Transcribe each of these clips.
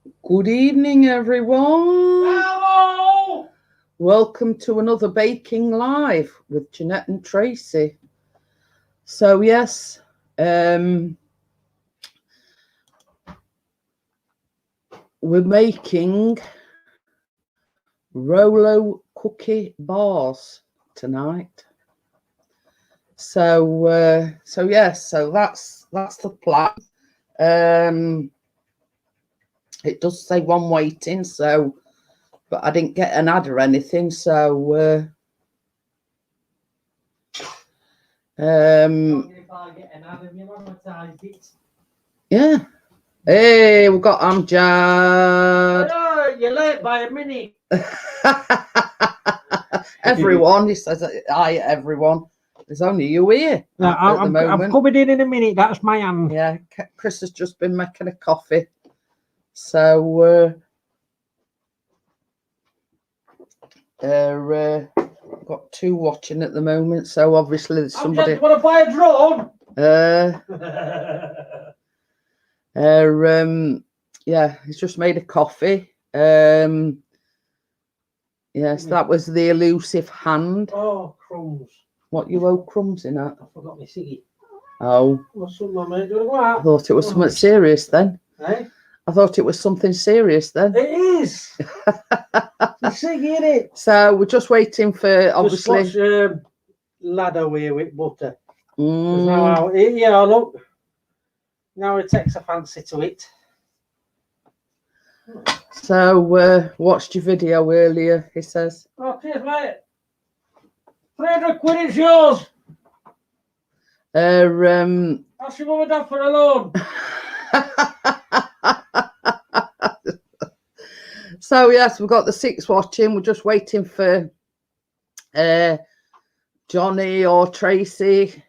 Good evening, everyone. Hello! Welcome to another Baking Live with Jeanette and Tracy. So, yes, we're making Rolo Cookie Bars tonight. So that's the plan. It does say one waiting, so, but I didn't get an ad or anything, so If I get an ad and you advertise it. yeah. Hey, we've got Amjad. Oh, you're late by a minute. Everyone, he says, hi, everyone. There's only you here No, at the moment. I'm coming in a minute. That's my hand. Yeah, Chris has just been making a coffee. So, got two watching at the moment. So, obviously, there's somebody. You want to buy a drone? Yeah, he's just made a coffee. Yes, that was the elusive hand. Oh, crumbs. What you owe crumbs in at? I forgot my ciggy. Oh. What's up, mate? Do you want to go out? I thought it was something serious then. Eh? I thought it was something serious then. It is. The ciggy, innit? So we're just waiting for, obviously. Just watch Lad away with butter. Mm. Yeah, look. Now it takes a fancy to it. So, watched your video earlier, he says. Oh, cheers, mate. 300 quid is yours. Ask your mum and dad for a loan. So, yes, we've got the 6 watching. We're just waiting for Johnny or Tracy.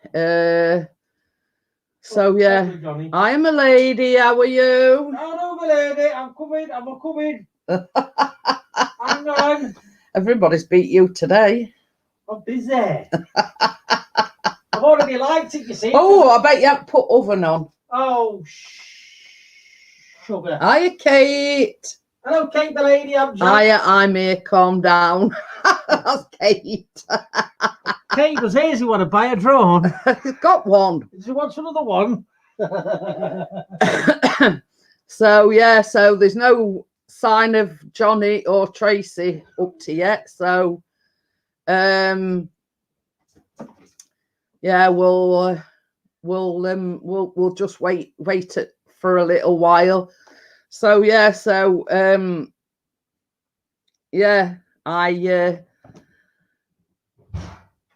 So, yeah, I am a lady. How are you? No, my lady. I'm coming. Hang on. Everybody's beat you today. I'm busy. I've already liked it, you see. Oh, I bet you have put oven on. Oh, sugar. Hiya, Kate. Hello, Kate, the lady. I'm I'm here. Calm down. That's Kate. Kate, does Hazy want to buy a drone? He's got one. Does he want another one? So, yeah, so there's no sign of Johnny or Tracy up to yet. So, yeah, we'll just wait for a little while. So, yeah, yeah,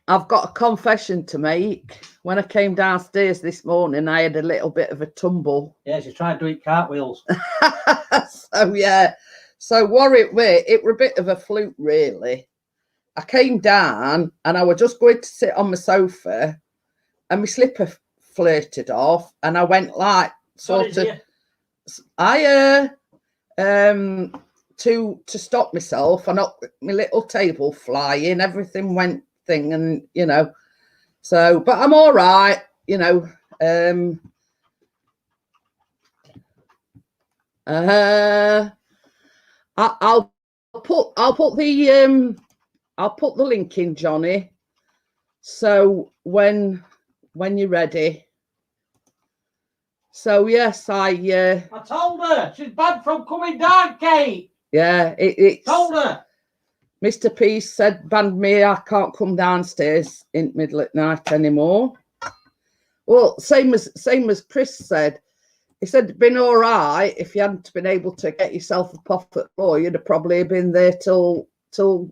I've got a confession to make. When I came downstairs this morning, I had a little bit of a tumble. Yeah, she tried doing cartwheels. So, yeah. So, what it were a bit of a fluke, really. I came down and I was just going to sit on my sofa and my slipper flirted off and I went like sort of to stop myself, and up my little table flying, everything went thing, and you know, so but I'm all right, you know. I'll put the link in, Johnny, so when you're ready. So, yes, I told her she's banned from coming down, Kate. Yeah, it's told her. Mr. Peace said banned me. I can't come downstairs in middle at night anymore. Well, same as Chris said. He said it'd been all right if you hadn't been able to get yourself up off the floor. You'd have probably been there till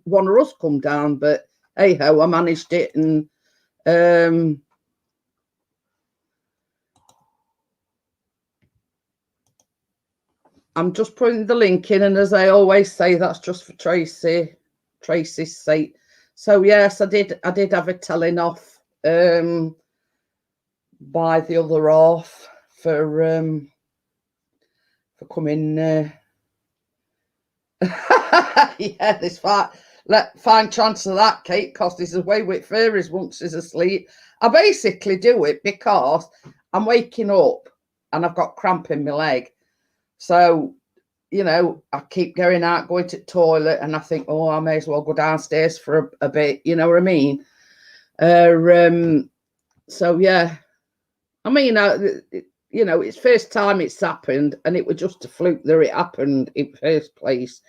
one of us come down. But hey ho, I managed it, and I'm just putting the link in, and as I always say, that's just for Tracy's sake. So yes, I did have a telling off by the other half for coming. Yeah, this fine chance of that, Kate, because he's away with fairies once he's asleep. I basically do it because I'm waking up and I've got cramp in my leg. So you know, I keep going to the toilet, and I think, oh, I may as well go downstairs for a bit. You know what I mean? So yeah, I mean, you know, it's first time it's happened, and it was just a fluke that it happened in first place.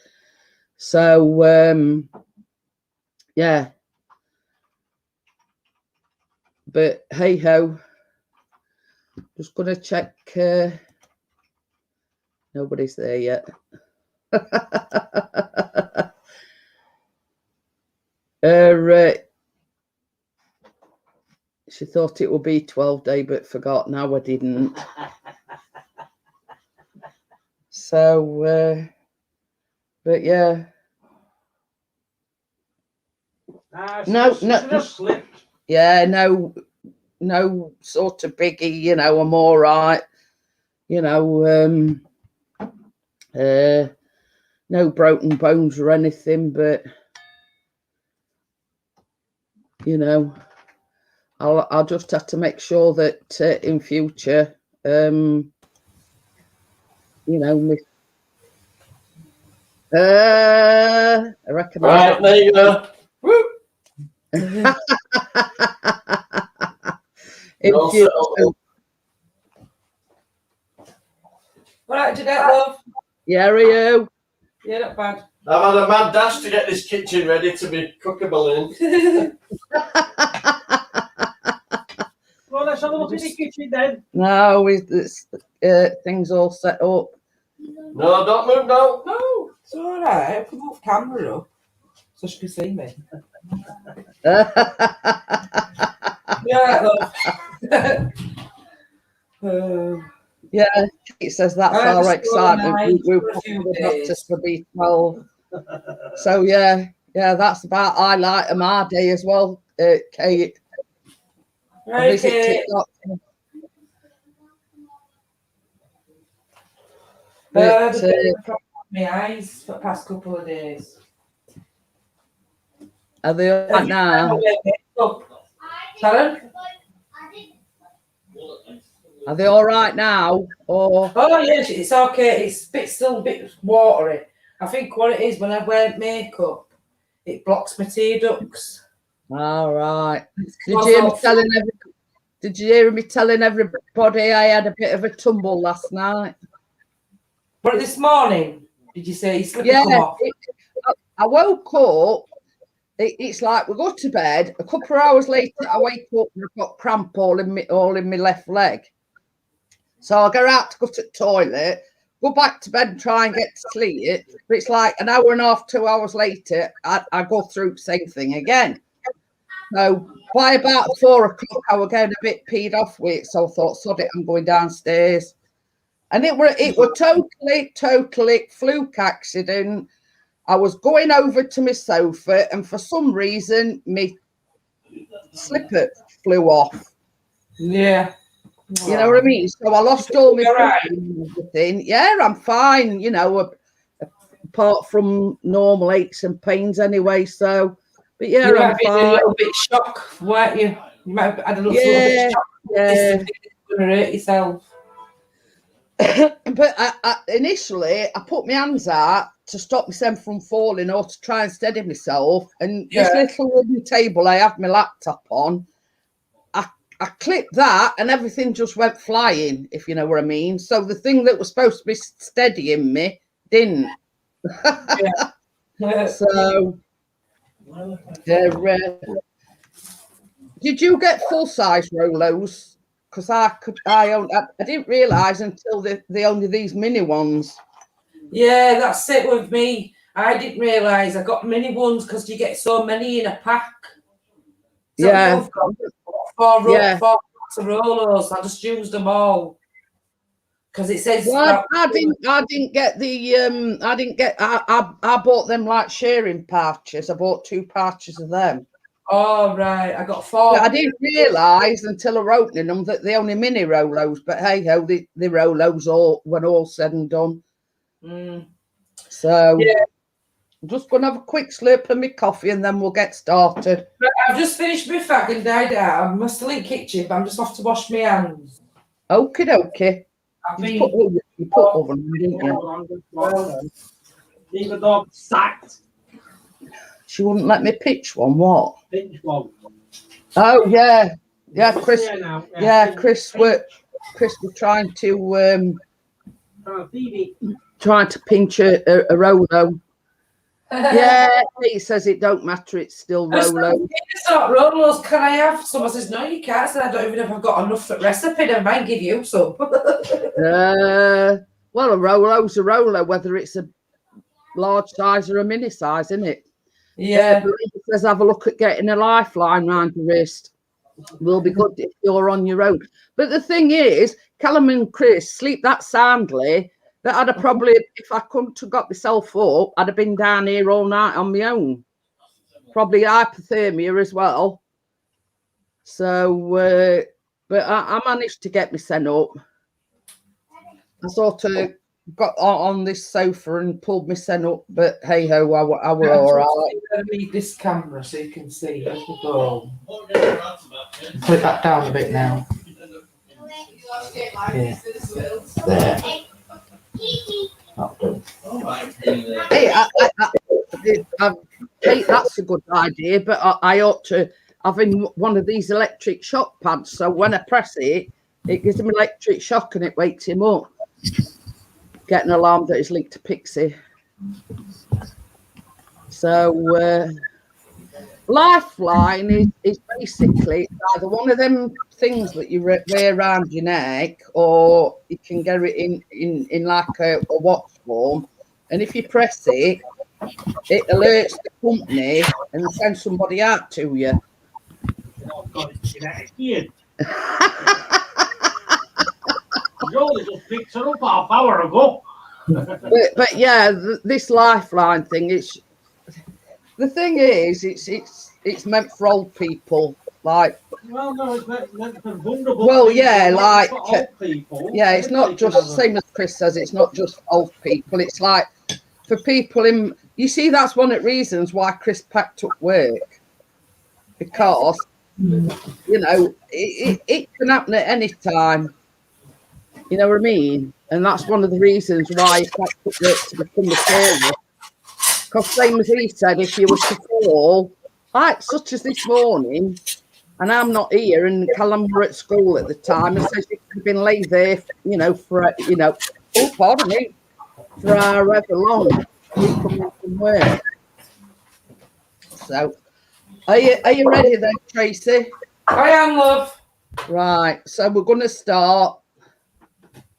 So yeah, but hey ho, just gonna check. Nobody's there yet. She thought it would be 12-day, but forgot. Now I didn't. So, but yeah. No. Yeah, no sort of biggie. You know, I'm all right. You know, no broken bones or anything, but you know, I'll just have to make sure that in future, you know, I reckon. Right, there you go. Woo. In future. All right, Jeanette, love. Yeah, are you? Yeah, not bad. I've had a mad dash to get this kitchen ready to be cookable in. Well, let's have a look in the kitchen then. No, things all set up. No, don't move, no. No, it's all right. I can move camera up so she can see me. Yeah, love. Yeah, it says that's our excitement. We've got to be 12. So yeah, that's about highlight of my day as well, Kate. Right, Kate. But, my eyes for the past couple of days. Are they all right now? Pardon? Are they all right now? Or oh yes, it's okay. It's still a bit watery. I think what it is when I wear makeup, it blocks my tear ducts. all right. Did you hear me telling everybody I had a bit of a tumble last night? But this morning, did you say you slipped Yeah, come off? I woke up. It's like we go to bed. A couple of hours later, I wake up and I've got cramp all in my left leg. So I go out to go to the toilet, go back to bed and try and get to sleep. But it's like an hour and a half, 2 hours later, I go through the same thing again. So by about 4 o'clock, I was getting a bit peed off with it. So I thought, sod it, I'm going downstairs. And it were totally fluke accident. I was going over to my sofa, and for some reason, my slipper flew off. Yeah. You know what I mean? So I lost all my food and everything. Yeah, I'm fine, you know, apart from normal aches and pains anyway. So, but yeah, I'm fine. A little bit shocked, weren't you? You might have had a little bit shock. Yeah. You're going to hurt yourself. But initially, I put my hands out to stop myself from falling or to try and steady myself. And this little wooden table I have my laptop on, I clipped that and everything just went flying, if you know what I mean. So the thing that was supposed to be steadying me didn't. So, did you get full-size Rolos? Because I didn't realise until they only these mini ones. Yeah, that's it with me. I didn't realise I got mini ones because you get so many in a pack. So yeah. I've got four packs of Rolos. I just used them all because it says. Well, I didn't get the I bought them like sharing pouches. I bought 2 pouches of them. Oh right, I got 4. But I didn't realise until I were opening them that they only mini Rolos. But hey ho, the Rolos when all said and done. So yeah. I'm just going to have a quick slurp of my coffee and then we'll get started. I've just finished my fag and died out. I'm still in the kitchen, but I'm just off to wash my hands. Okie dokie. You put oven, didn't you? Leave the dog sacked. She wouldn't let me pitch one. What? Pinch one. Oh yeah, yeah, Chris. Yeah, now. Yeah, Chris was trying to pinch a Rolo. Yeah, he says it don't matter. It's still Rolo. It's not Rolos. Can I have some? I says no, you can't. I said I don't even know if I've got enough recipe. Never mind, give you some. Well, a Rolo's a Rolo, whether it's a large size or a mini size, isn't it? Yeah. He says have a look at getting a lifeline round your wrist. Will be good if you're on your own. But the thing is, Callum and Chris sleep that soundly that I'd have probably, if I couldn't have got myself up, I'd have been down here all night on my own. Probably hypothermia as well. So, but I managed to get me sent up. I sort of got on this sofa and pulled me sent up, but hey ho, I were all right. I'm going to need this camera so you can see. Oh. Put that down a bit now. Yeah. There. Hey, that's a good idea, but I ought to have in one of these electric shock pads, so when I press it, it gives him electric shock and it wakes him up. Get an alarm that is linked to Pixie. So lifeline is basically either one of them things that you wear around your neck, or you can get it in like a watch form, and if you press it, it alerts the company and sends somebody out to you. Oh God, it's Jeanette again. Jolie just picked her up half hour ago. but yeah, this lifeline thing, it's the thing is, it's meant for old people, like. Well, no, it's meant for vulnerable. Well, yeah, like old people. Yeah, it's not just same as Chris says. It's not just old people. It's like for people in. You see, that's one of the reasons why Chris packed up work, because you know it can happen at any time. You know what I mean? And that's one of the reasons why he packed up work to become the carer. Because same as he said, if you were to fall, like such as this morning, and I'm not here, and Callum were at school at the time, and says you could have been laid there, for oh, pardon me, for however long we come in from work. So, are you ready then, Tracy? I am, love. Right, so we're going to start.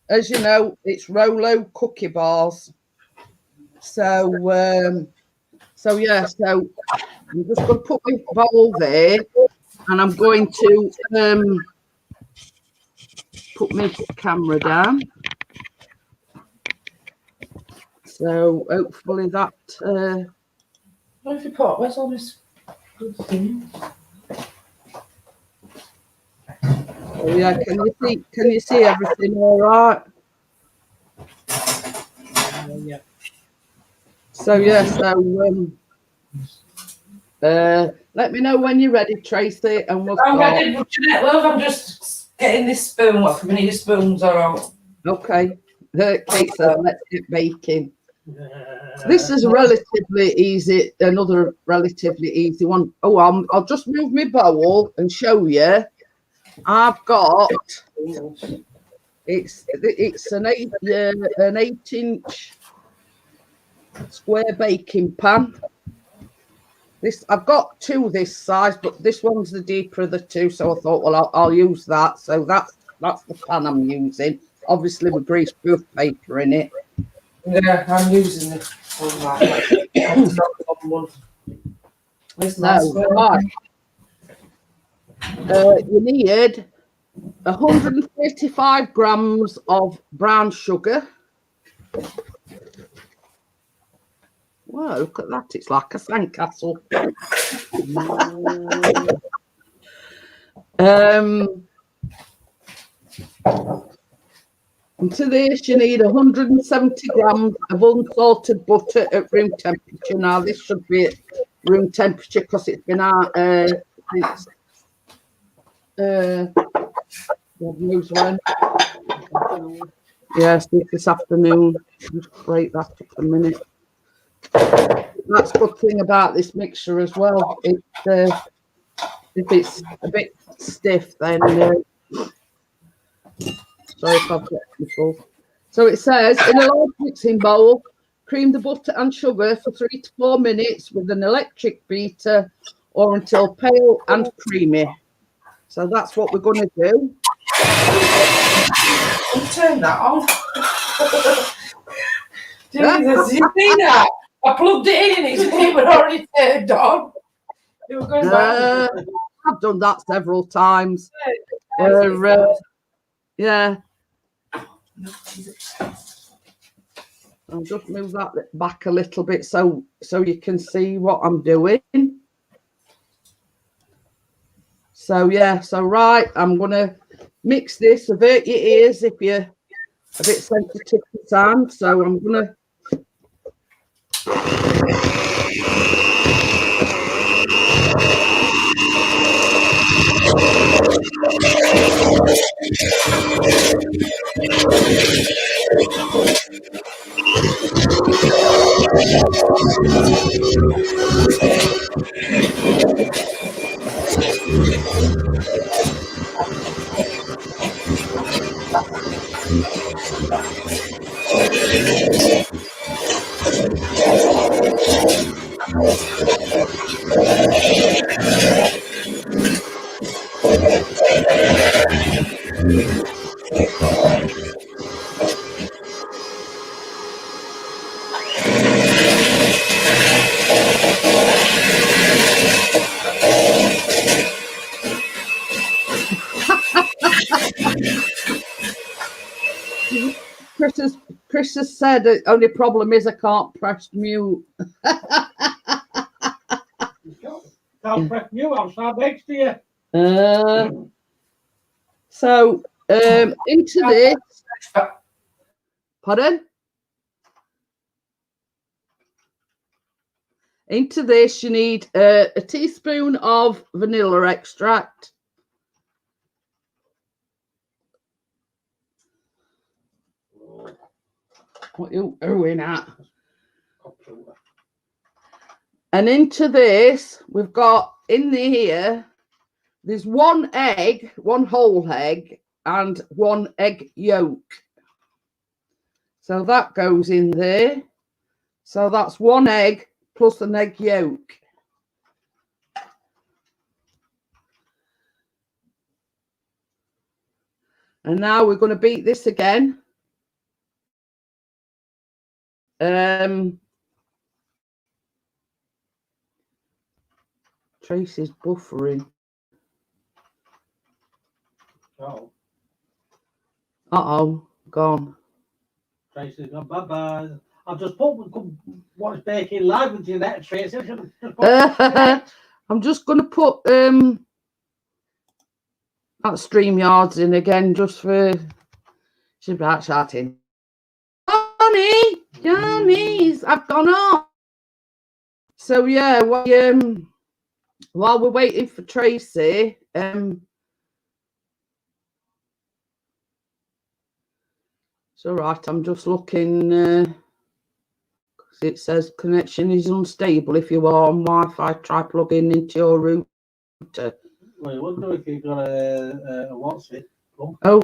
As you know, it's Rolo Cookie Bars. So I'm just going to put my bowl there, and I'm going to put my camera down. So hopefully that. What have you put? Where's all this good thing? Oh yeah, can you see everything all right? Yeah. So let me know when you're ready, Tracy, and we'll I'm start. ready, Jeanette, love. I'm just getting this spoon. What? We need the spoons are out. Okay. Kate says let's get baking. This is relatively easy. Another relatively easy one. Oh, I'll just move my bowl and show you. I've got it's an 8-inch square baking pan. This I've got two this size, but this one's the deeper of the two, so I thought, well, I'll use that. So that's the pan I'm using. Obviously with greaseproof paper in it. Yeah, I'm using this one. It's not a common one. It's nice. Right. You need 135 grams of brown sugar. Wow, look at that. It's like a sandcastle. And to this, you need 170 grams of unsalted butter at room temperature. Now, this should be at room temperature because it's been out since God knows when. Yes, this afternoon. Just break that up a minute. That's a good thing about this mixture as well. It if it's a bit stiff, then sorry if I've got people. So it says in a large mixing bowl, cream the butter and sugar for 3 to 4 minutes with an electric beater or until pale and creamy. So that's what we're going to do. I'll turn that off. Jesus, you see that? I plugged it in and it's already turned on. It was going back. I've done that several times. Yeah. I'll just move that back a little bit so you can see what I'm doing. So yeah, so right, I'm gonna mix this. Avert your ears if you're a bit sensitive to sound. So I'm gonna Chris has said the only problem is I can't press mute. Can't press you. I'll stand next to you. So into this, pardon? Into this, you need a teaspoon of vanilla extract. What you doing at? And into this, we've got in here, there's 1 egg, 1 whole egg, and 1 egg yolk. So that goes in there. So that's 1 egg plus an egg yolk. And now we're going to beat this again. Tracy's buffering. Oh, Uh-oh, gone. Tracy's gone. Bye-bye. I've just put what's baking live with Jeanette Tracy. I'm just going to put that StreamYards in again just for... She's about shouting. Johnny's, I've gone off. So yeah, while we're waiting for Tracy, it's all right. I'm just looking. It says connection is unstable. If you are on Wi-Fi, try plugging into your router. Well, I wonder if you've got a what's it? Oh,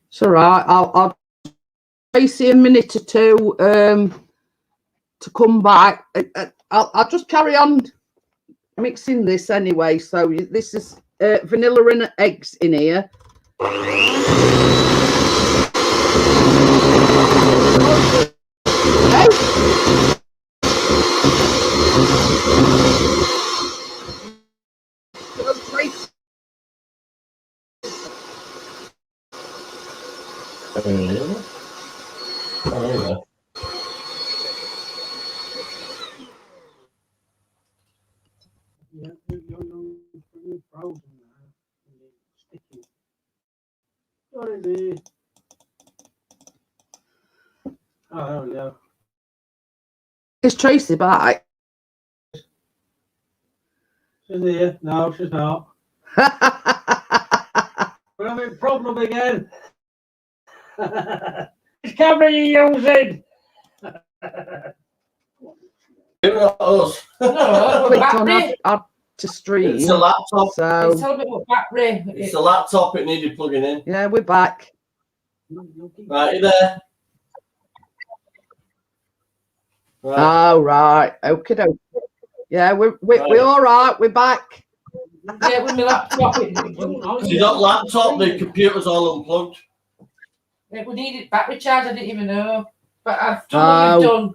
it's all right. I'll Tracy a minute or two to come back. I'll just carry on mixing this anyway. So this is vanilla and eggs in here. Yeah, you're frozen now. Sticky. What is it? Oh, there we go. Is Tracy back? She's here. No, she's not. We're having a problem again. Which camera are you using? Not us. No, Clicked on battery. add to stream. It's a laptop. So Tell me what battery. It's a laptop. It needed plugging in. yeah, we're back. Right, you there? Right. Oh right, okay, okay. Yeah, we're all right. We're back. Yeah, with my laptop. You got laptop. The computer's all unplugged. We needed battery charge. I didn't even know. But I've done what we've done.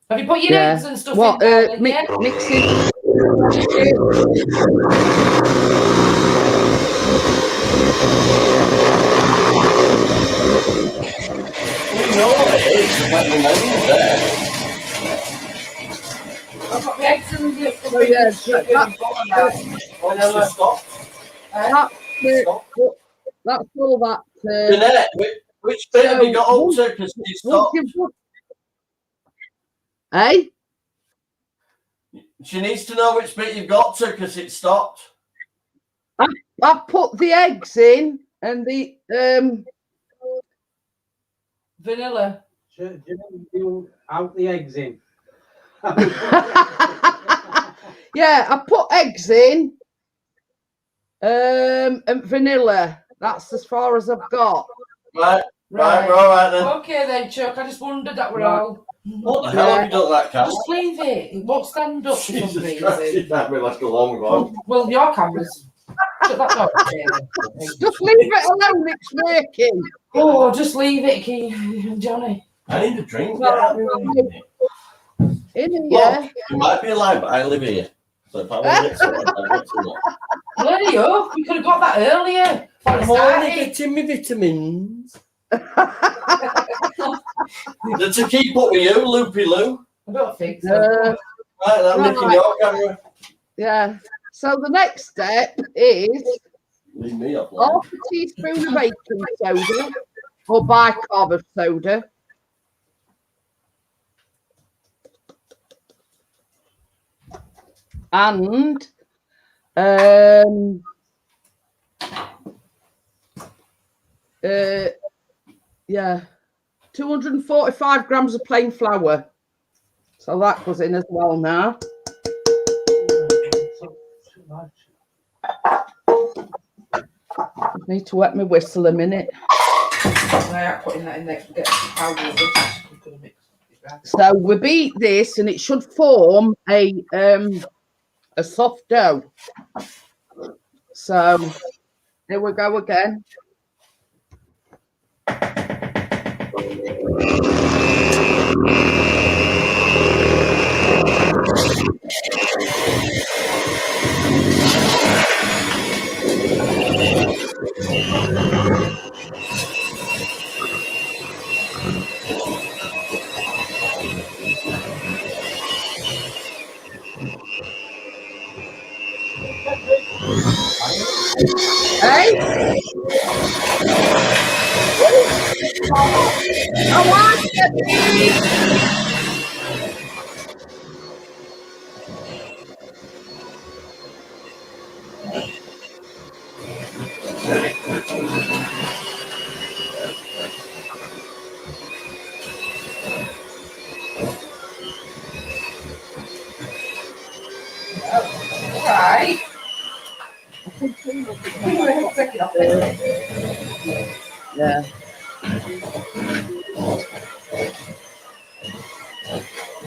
Have you put your eggs and stuff What? in there? Mixing. We know what it is. But the menu's there. I've got my eggs and the Oh yeah, Why don't you stop? that's all that. Jeanette, which bit have you got up to? Because you stopped. Hey, She needs to know which bit you've got to because it stopped. I put the eggs in and the vanilla. You out the eggs in. yeah, I put eggs in and vanilla. That's as far as I've got. Right, we're all right then. Okay then, Chuck. I just wondered that we're all. What the hell have you done that, Cass? Just leave it. It won't stand up for some Jesus Christ, reason. that be like a long one. Well, your camera's. Shut that door. Just leave it alone. It's working. Oh, just leave it, Keith. Johnny. I need a drink. In here. Look, you might be alive, but I live here. So if I want to get some, I'll get some. Bloody up. We could have got that earlier. I'm only getting my vitamins. To keep up with you, Loopy Loo. I don't think so. Right, I'm licking your camera. Yeah. So the next step is Leave me up. half a teaspoon of baking soda or bicarb of soda. And yeah, 245 grams of plain flour. So that goes in as well now. Need to wet my whistle a minute. I'm putting that in there to get the powder. So we beat this, and it should form a soft dough. So here we go again. Hey? I want it. Right. Yeah.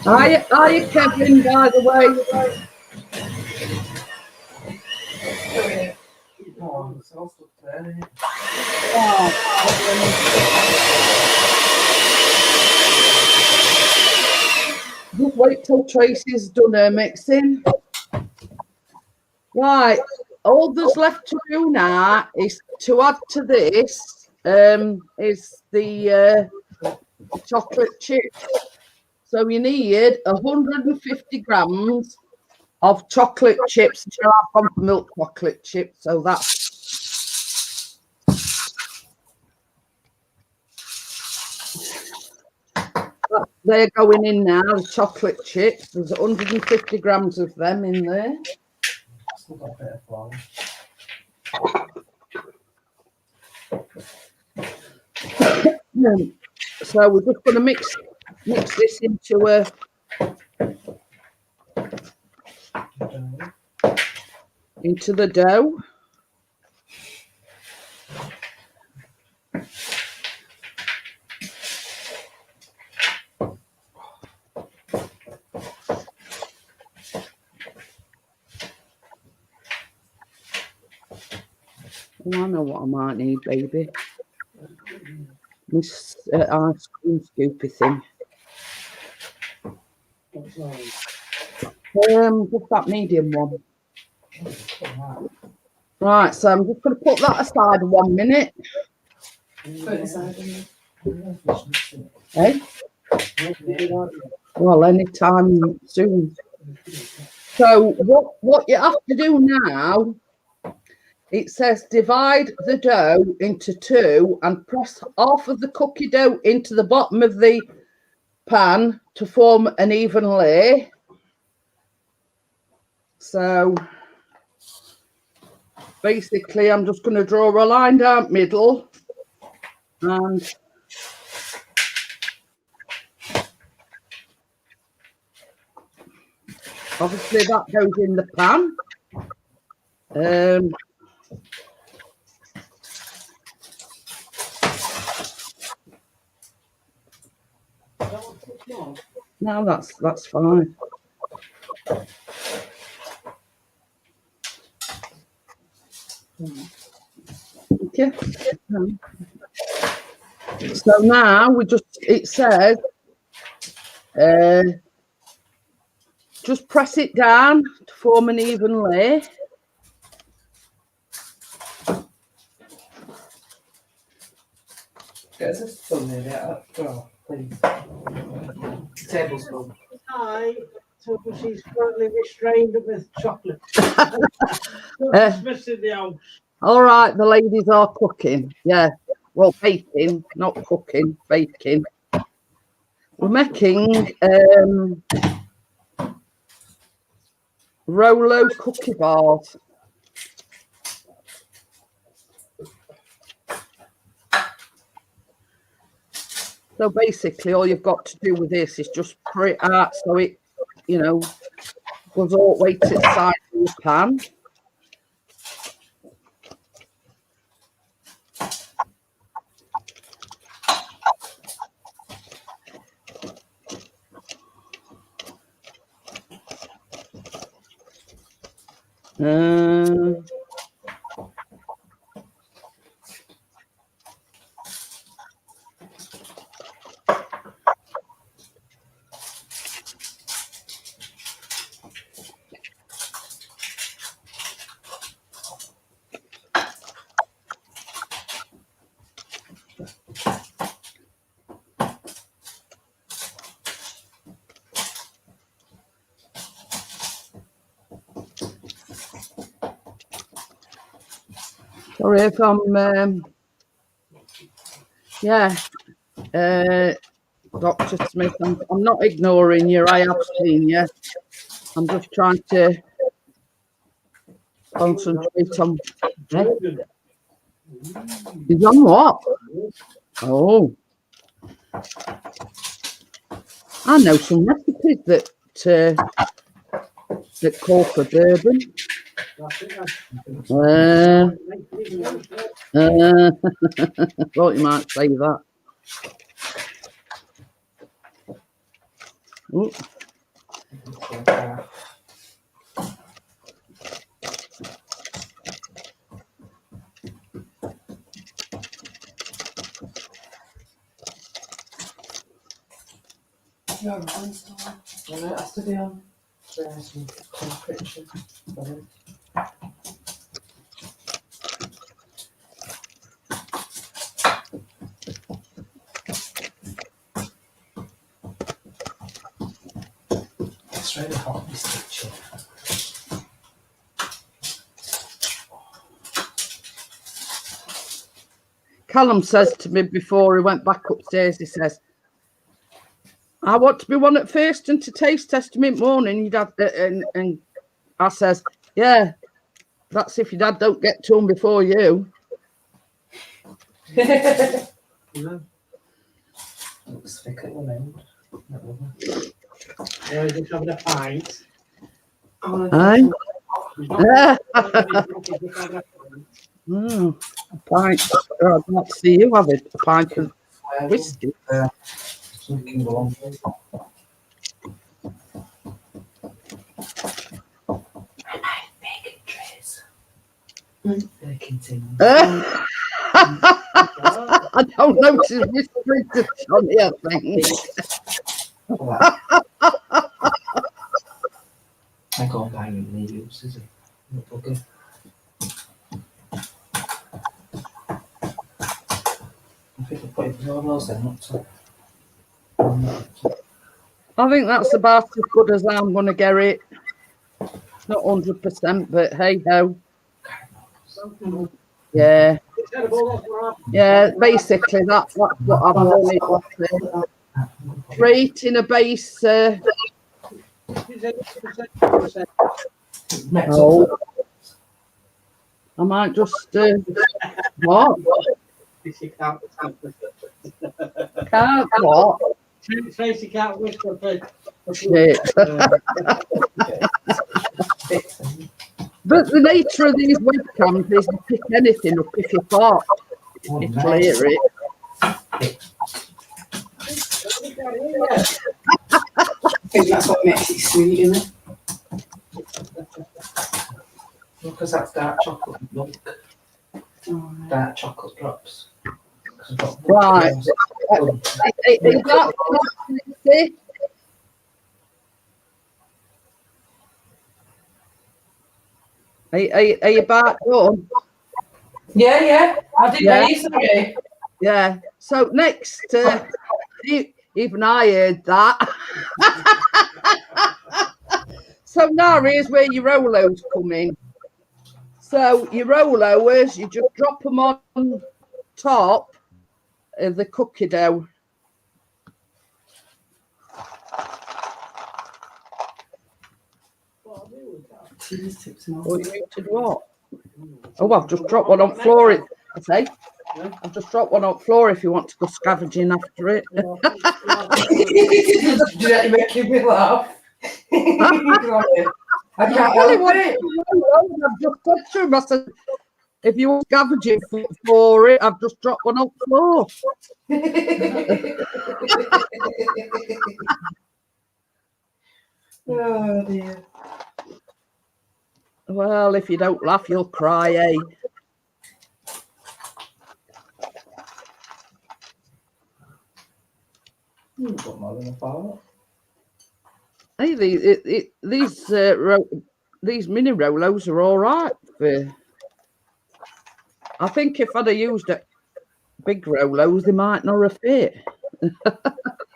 Are you Kevin, by the way? Just wait till Tracy's done her mixing. Right, all that's left to do now is to add to this is the chocolate chips. So you need 150 grams of chocolate chips. Half of milk chocolate chips. So they're going in now. The chocolate chips. There's 150 grams of them in there. So we're just going to mix this into the dough. Oh, I know what I might need, baby. This ice cream scoopy thing. Just that medium one. Right, so I'm just going to put that aside 1 minute. Hey? Well, anytime soon. So what you have to do now, it says divide the dough into two and press half of the cookie dough into the bottom of the pan to form an even layer. So basically I'm just going to draw a line down middle and obviously that goes in the pan. No, that's fine. Okay. So now it says just press it down to form an even layer. Get us a spoon in it, please. Tablespoon. Hi, so she's currently restrained with chocolate. Christmas in the house. All right, the ladies are cooking. Yeah, well, baking, not cooking, baking. We're making Rolo Cookie Bars. So basically, all you've got to do with this is just pour it out so it, goes all the way to the side of the pan. Sorry if I'm, Dr. Smith, I'm not ignoring you. I have seen you. I'm just trying to concentrate on. He's on what? Oh, I know some recipes that call for bourbon. Thought you might say that. Ooh. Your one's still on. Well, it has to be on. There's some encryption. It's really hot, this kitchen. Callum says to me before he went back upstairs, he says, I want to be one at first and to taste testament morning. Your dad and I says, yeah, that's if your dad don't get to him before you. Yeah. It's thick at one end. Yeah, he's just having a pint. Aye. He's not A pint. Oh, I'd like to see you have it. A pint of whiskey. Something go on. Bacon trays. Bacon tins. I don't know. She's whispering to Johnny, I think. I can't buy him any use, is it? Okay. I think I'll put it on else then, not to. I think that's about as good as I'm going to get it. Not 100%, but hey ho. Yeah. Yeah, basically that's what I've done it. Creating a base. Oh, I might just what? Can't what? Tracy can't whisper for Shit. But the nature of these webcams is you pick anything up if you thought you clear it. I think that's what makes it sweet, isn't it? Because that's dark chocolate milk. Dark chocolate drops. Right. Is that it? Are you back done? Yeah. I did Yeah. yesterday. Yeah. So next, even I heard that. So now here's where your Rolos come in. So your Rolos, you just drop them on top of the cookie dough. What you need to do what? Oh, I've just dropped one on the floor. I say, I've just dropped one on the floor if you want to go scavenging after it. Did that make me laugh? I can't Well, help it. I've just said to him, I said, if you want scavenging for it, I've just dropped one on the floor. Oh dear. Well, if you don't laugh, you'll cry, eh? You've got more than a bar. Hey, these mini Rolos are all right. I think if I'd have used big Rolos, they might not have fit.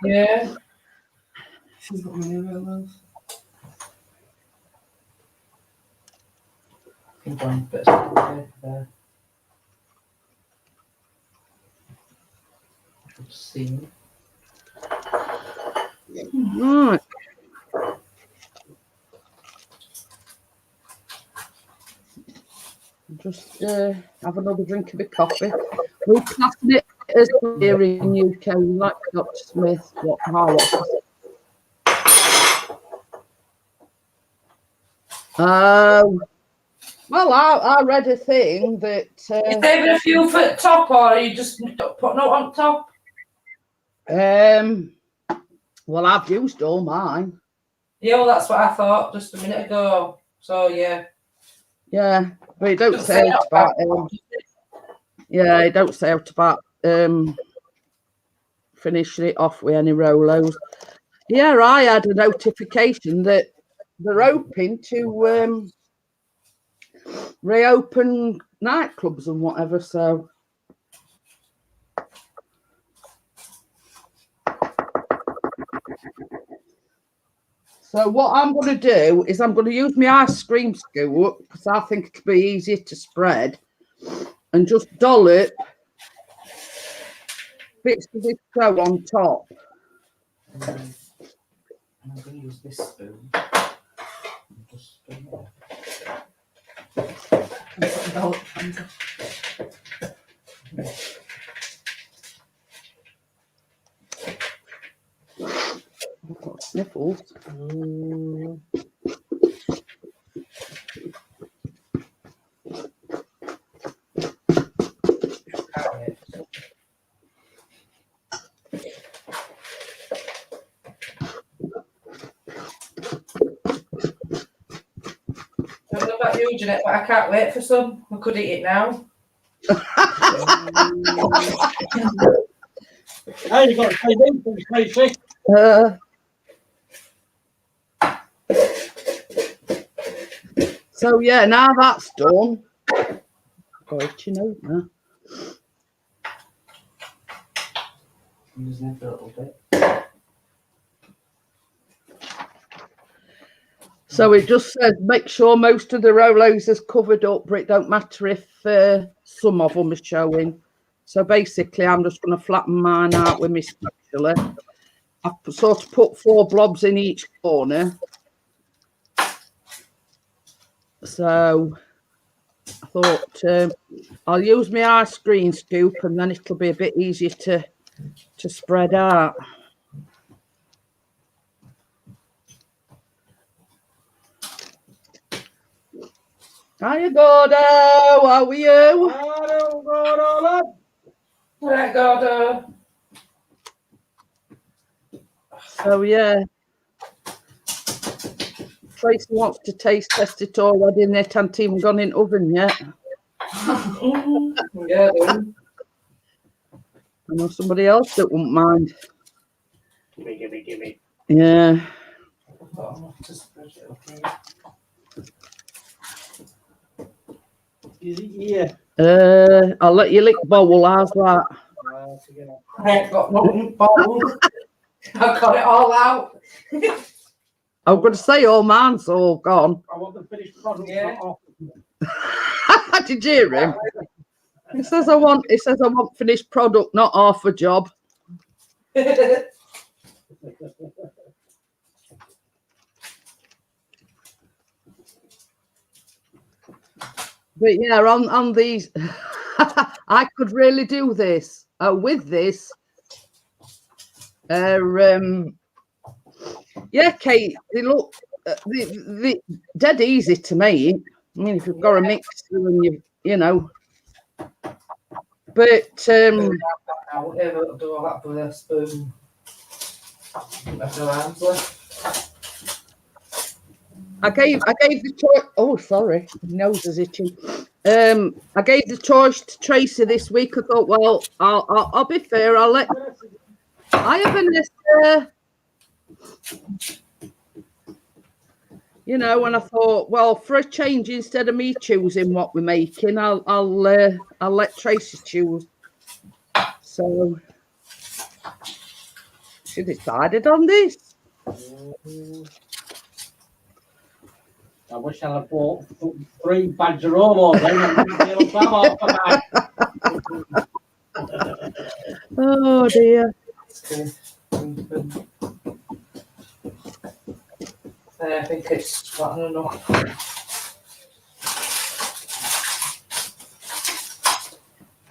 Yeah. She's got many Rolos. I think I'm a bit there. See. Right. Just have another drink of my coffee. We class it as here in UK, like Dr. Smith, well, I read a thing that You saving a few for the top, or are you just putting it on top? well, I've used all mine. Yeah, well, that's what I thought just a minute ago. So yeah. Yeah, but it don't say out about yeah, it don't say out about finishing it off with any Rolos. Yeah, I had a notification that they're hoping to reopen nightclubs and whatever, so what I'm going to do is I'm going to use my ice cream scoop because I think it'll be easier to spread and just dollop bits of this dough on top. I'm going to use this spoon. Just spoon it. sniffles. I don't know about you, Jeanette, but I can't wait for some. We could eat it now. Hey, you got to say these things, Tracy. So yeah, now that's done. Got itching opener. Using it for a little bit. So it just says make sure most of the Rolos is covered up, but it don't matter if some of them are showing. So basically, I'm just going to flatten mine out with my spatula. I've sort of put 4 blobs in each corner. So I thought I'll use my ice cream scoop, and then it'll be a bit easier to spread out. Hiya, Gordo. How are you? Hello, Rolo. Right, Gordo. So yeah, Tracy wants to taste test it already, and it hasn't even gone in oven yet. Yeah, then. I know somebody else that wouldn't mind. Gimme. Yeah. Is it here? I'll let you lick bowl. How's that? I ain't got nothing bowl. I've got it all out. I'm going to say all mine's all gone. I want the finished product. Yeah. Off. Did you hear him? He says I want finished product, not half a job. But yeah, on these, I could really do this with this. Yeah, Kate, they look the dead easy to make. I mean, if you've got a mixer and you know, but I won't ever do all that with a spoon. I've no hands left. I gave the choice. Oh, sorry, my nose is itching. I gave the choice to Tracy this week. I thought, well, I'll be fair. I have you know, and I thought, well, for a change, instead of me choosing what we're making, I'll let Tracy choose. So she decided on this. I wish I'd have bought 3 bags of Rolo then. Oh dear. I think it's gotten enough.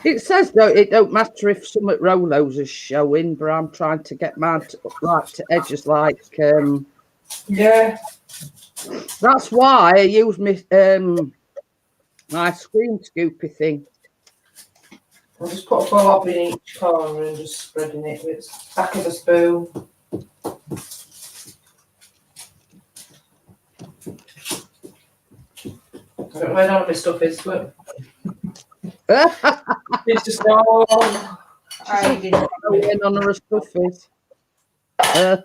It says though it don't matter if some at Rolo's is showing, but I'm trying to get mine to edges like Yeah. That's why I use my ice cream scoopy thing. I'll just put a blob in each corner and just spreading it with the back of a spoon. I don't know where none of my stuff is, but it's just all hiding. On her stuff is. Yeah,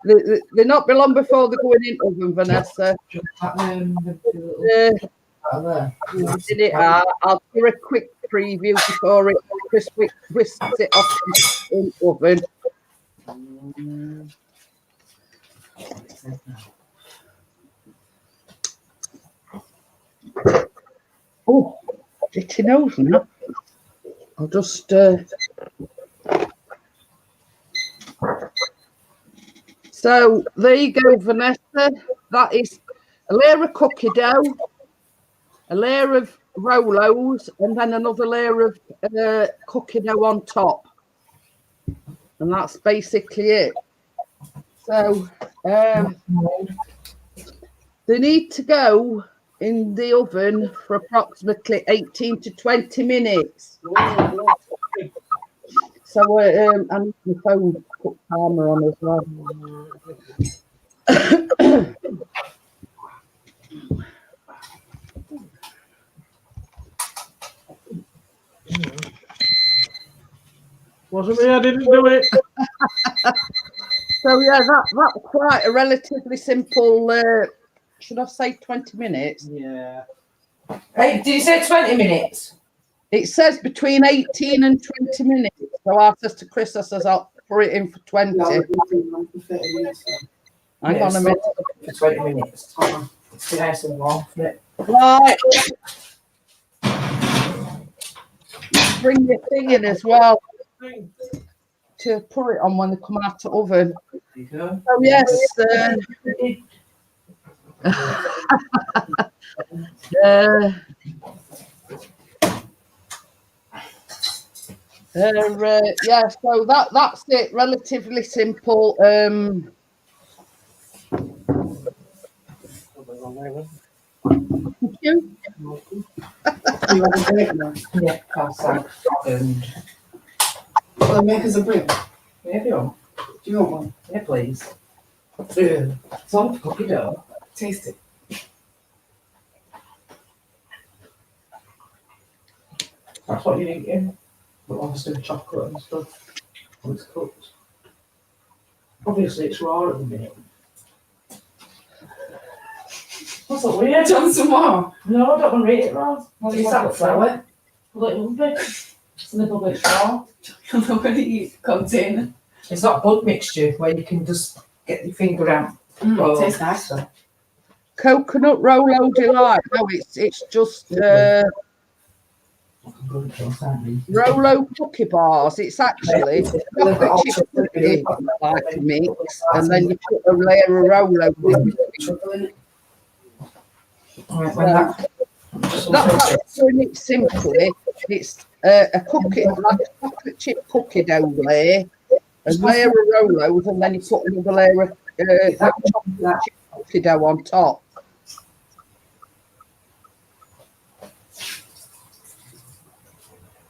they're not be long before they're going in oven, Vanessa. Did it? I'll do a quick preview before it whisks it off in oven. Oh, itchy nose now. I'll just so there you go, Vanessa. That is a layer of cookie dough, a layer of Rolos, and then another layer of cookie dough on top. And that's basically it. So they need to go in the oven for approximately 18 to 20 minutes. So I need my phone to put timer on as well. Wasn't me, I didn't do it. So yeah, that's quite a relatively simple. Should I say 20 minutes? Yeah. Hey, did you say 20 minutes? It says between 18 and 20 minutes. So I says to Chris, I says I'll put it in for 20. Hang on a minute. For 20 minutes. It's nice and warm, isn't it? Right. Bring your thing in as well to put it on when they come out the oven. Oh yes. Yeah, so that's it. Relatively simple. Thank you. Yeah, outside. And Will they make us a brick? maybe on. Do you want one? Yeah, please. Some cookie dough. Taste it. That's what you're eating. But obviously the chocolate and stuff. When it's cooked. Obviously it's raw at the minute. What's that weird? Do you want some more? No, I don't want to eat it raw. Is that flour? A little bit. It's a little bit raw. I don't know where to eat container. It's not bud mixture where you can just get your finger out. It tastes nice. So. Coconut Rolo Delight. No, it's just Rolo Cookie Bars. It's actually chocolate chip cookie like a mix, and then you put a layer of Rolo in. That's doing it simply. It's a cookie, like a chocolate chip cookie dough layer, a layer of Rolos, and then you put another layer of chocolate chip cookie dough on top.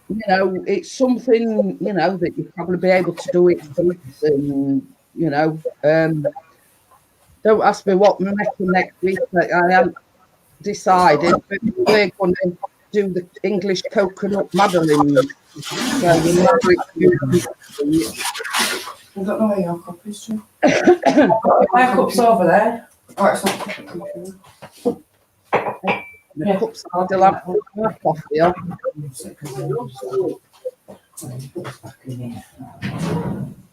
You know, it's something, you know, that you'll probably be able to do it for, and, you know, don't ask me what we're making next week. I haven't decided, but we're going to do the English coconut Madeleine. So we know I don't know where your cup is, Joe. My cup's over there. Oh, it's not coffee. the cups are still have my coffee on.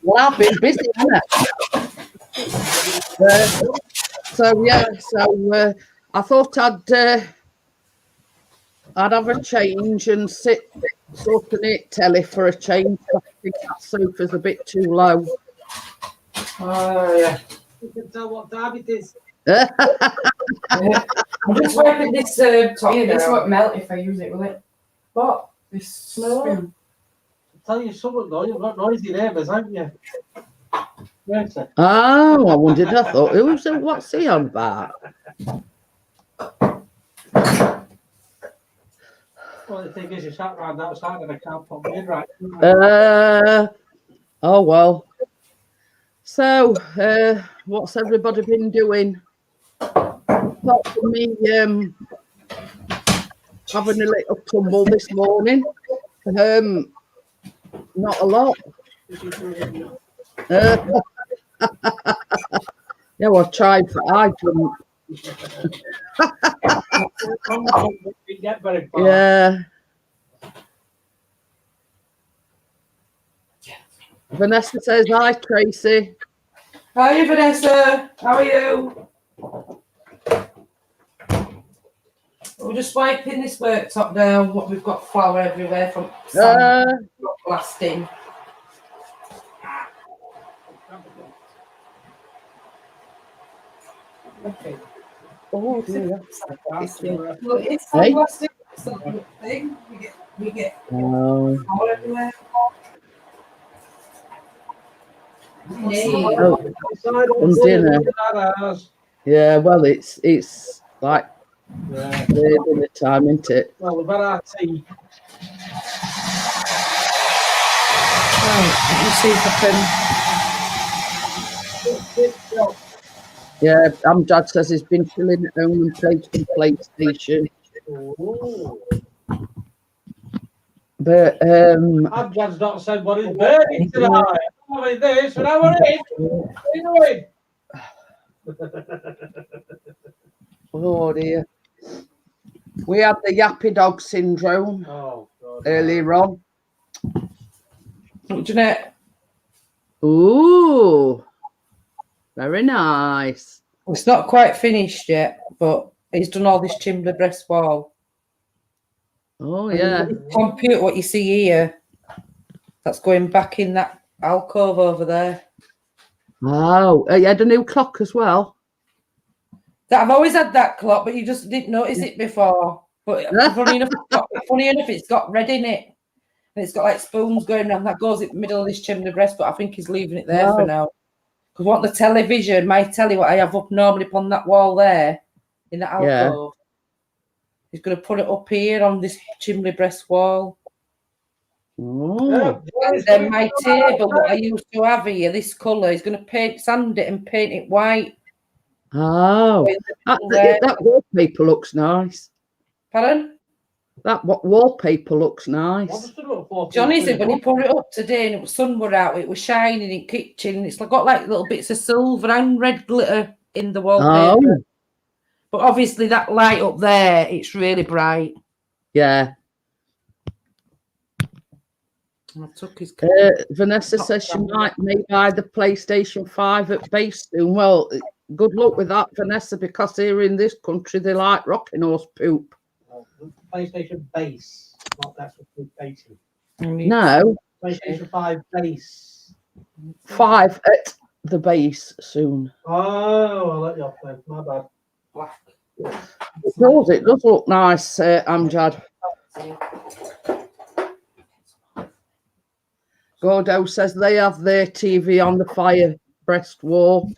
Well, I've been busy, haven't I? So yeah, I thought I'd have a change and sit sort of near telly for a change. I think that sofa's a bit too low. Oh, yeah. You can tell what time it is. I'm just wiping this top. Yeah, this won't melt if I use it, will it? What? This Smell it? spoon. I'll tell you something though, you've got noisy neighbours, haven't you? Yes, sir. Oh, I wondered. I thought, what's he on about? Well, the thing is, you sat round outside and I can't put me in right. Oh well. So, what's everybody been doing? Apart from me having a little tumble this morning. Not a lot. Yeah, well, I tried, but I couldn't. We get very far. Yeah. Vanessa says hi, Tracy. Hi, Vanessa. How are you? We're just wiping this worktop down. What we've got flour everywhere from sand blasting. Okay. Oh dear. That's it. Well, it's Hey? fantastic. Something thing. We get Oh, all everywhere. oh, Decide on and food dinner. in that house. Yeah, well, it's like Yeah. dinner time, isn't it? Well, we've had our tea. Right, let me see if I can. Yeah, Dad says he's been chilling at home and played some PlayStation. Ooh. But Abjad's not said what he's burning tonight. I'm having this, and I want it. What are you doing? oh dear, we had the yappy dog syndrome Oh, God. earlier on. Jeanette, Ooh, very nice. it's not quite finished yet, but he's done all this chimney breast wall. Oh And yeah. his computer, what you see here, that's going back in that alcove over there. Oh, you had a new clock as well. That I've always had that clock, but you just didn't notice it before. But funny enough, it's got red in it. And it's got like spoons going around. That goes in the middle of this chimney breast, but I think he's leaving it there for now. Because what the television, my telly, what I have up normally upon that wall there, in the alcove, he's going to put it up here on this chimney breast wall. Oh. And then my table, what I used to have here, this colour, he's going to sand it and paint it white. Oh, that wallpaper looks nice. Pardon? That wallpaper looks nice. Johnny said when he put it up today and it was sun were out, it was shining in kitchen. It's got like little bits of silver and red glitter in the wallpaper. Oh. But obviously that light up there, it's really bright. Yeah. And I took his Vanessa says she may buy the PlayStation 5 at base soon. Well, good luck with that, Vanessa, because here in this country they like rocking horse poop. PlayStation base, not that's what PlayStation. No. PlayStation 5 base. 5 at the base soon. Oh, I'll let you off then. My bad. Black. It does look nice, Amjad. Gordo says they have their TV on the fire breast wall.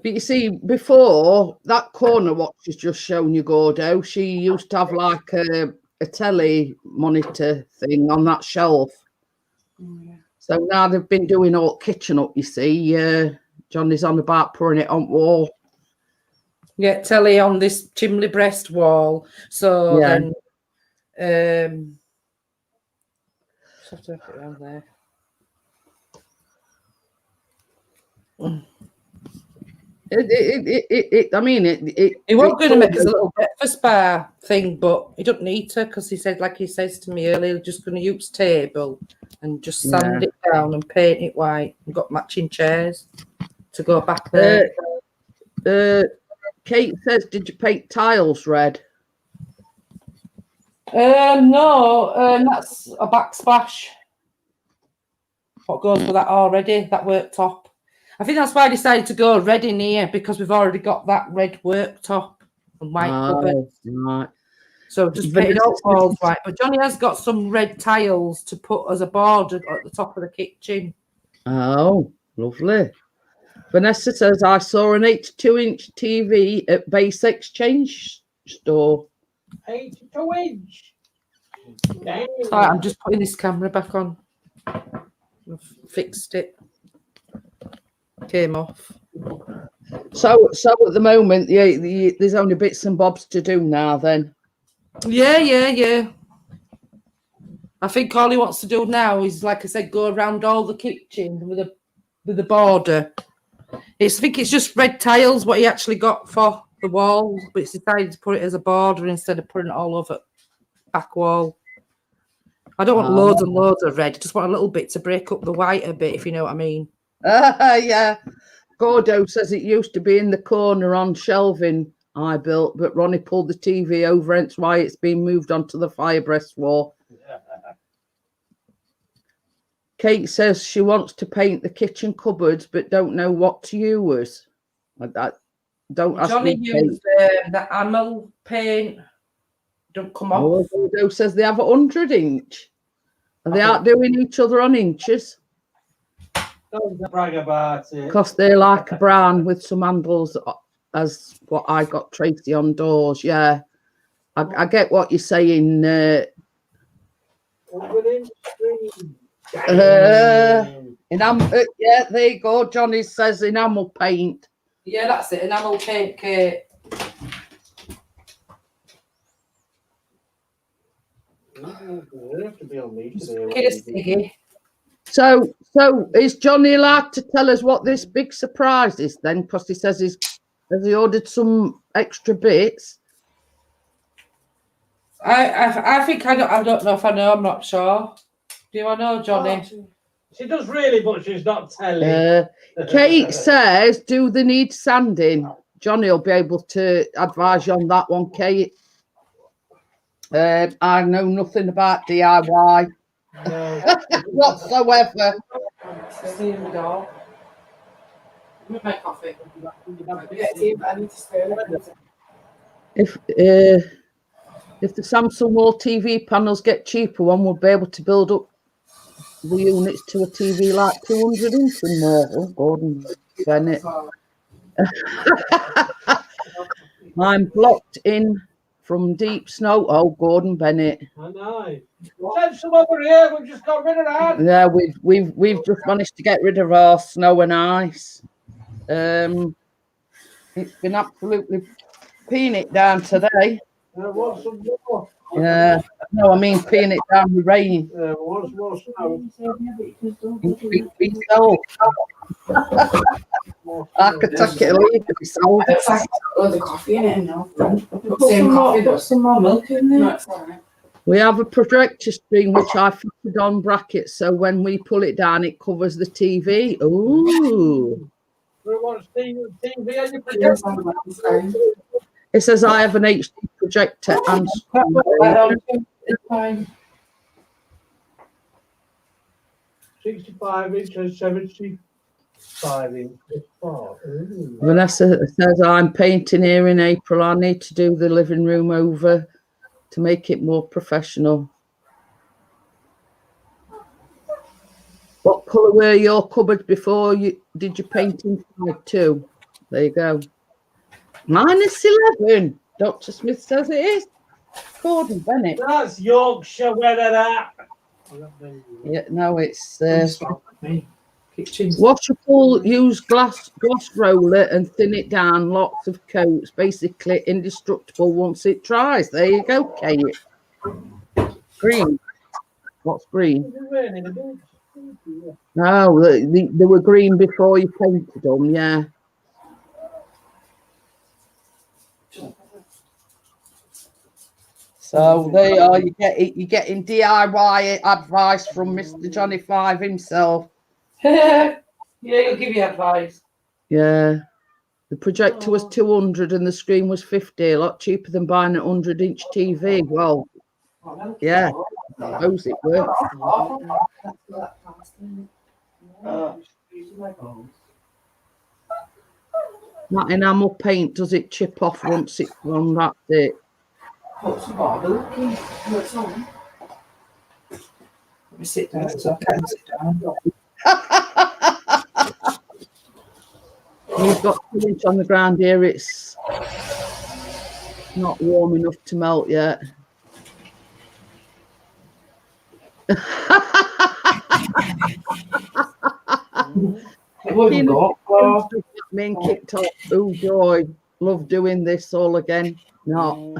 But you see, before, that corner what she's just shown you, Gordo, she used to have like a telly monitor thing on that shelf. So now they've been doing all kitchen up, you see. Johnny's on about pouring it on wall. Yeah, telly on this chimney breast wall. So then just have to have it around there. He was going to make us a little breakfast bar thing, but he don't need to because he said, like he says to me earlier, just going to use table and just sand it down and paint it white. We've got matching chairs to go back there. Kate says, did you paint tiles red? No, that's a backsplash. What goes with that already? That worktop. I think that's why I decided to go red in here because we've already got that red worktop and white cupboards. Right. So just painted all walls white. But Johnny has got some red tiles to put as a border at the top of the kitchen. Oh, lovely. Vanessa says, I saw an 82-inch TV at Base Exchange store. 82-inch. Right, I'm just putting this camera back on. I've fixed it. Came off. So at the moment, there's only bits and bobs to do now then. Yeah. I think all he wants to do now is, like I said, go around all the kitchen with a border. I think it's just red tiles what he actually got for the walls, but he's decided to put it as a border instead of putting it all over back wall. I don't want loads and loads of red. I just want a little bit to break up the white a bit, if you know what I mean. Yeah. Gordo says it used to be in the corner on shelving I built, but Ronnie pulled the TV over, hence why it's been moved onto the firebreast wall. Kate says she wants to paint the kitchen cupboards, but don't know what to use. Don't ask Johnny me. used the ammo paint. Don't come off. Who says they have 100-inch? And they aren't doing each other on inches. Don't brag about it. Because they're like a brown with some handles as what I got Tracy on doors. Yeah. I get what you're saying. 100-inch screen. Yeah, there you go. Johnny says enamel paint. Yeah, that's it. Enamel paint kit. Have to be on me today. Get a sticky. So is Johnny allowed to tell us what this big surprise is then? Because he says has he ordered some extra bits? I think I don't know if I know. I'm not sure. Do I know, Johnny? She does really, but she's not telling. Kate says, do they need sanding? Johnny will be able to advise you on that one, Kate. I know nothing about DIY whatsoever. See in the door. With my coffee. If the Samsung wall TV panels get cheaper, one will be able to build up the units to a TV like 200 inch and more. Oh, Gordon Bennett. I'm blocked in from deep snow. Oh, Gordon Bennett. I know. Send some over here. We've just got rid of that. Yeah, we've just managed to get rid of our snow and ice. It's been absolutely peeing it down today. Want some more? Yeah, no, I mean peeing it down with rain. Want some more snow? I could take it or leave it myself. It's like loads of coffee in it and now. Same coffee, but some more milk in there. No, it's all right. We have a projector screen which I fitted on brackets, so when we pull it down, it covers the TV. Ooh. We want to see the TV on your projector. It says I have an HD projector and It's fine. 65 inch and 75 inch. Vanessa says I'm painting here in April. I need to do the living room over to make it more professional. What colour were your cupboards before you did your paint inside too? There you go. -11. Dr. Smith says it is. Gordon Bennett. That's Yorkshire weather, that. Yeah, no, it's Kitchen. washable. Use gloss roller and thin it down. Lots of coats. Basically indestructible once it dries. There you go, Kate. Green. What's green? No, they were green before you painted them. Yeah. So there you are. You're getting DIY advice from Mr. Johnny Five himself. Yeah, he'll give you advice. Yeah. The projector was 200 and the screen was 50. A lot cheaper than buying a 100-inch TV. Well, yeah. I suppose it works. That enamel paint, does it chip off once it's on? That's it. What's the bottle? What's on? Let me sit down so I can sit down. We've got 2 inch on the ground here. It's not warm enough to melt yet. It wouldn't go. Being kicked off. Oh joy, love doing this all again. No.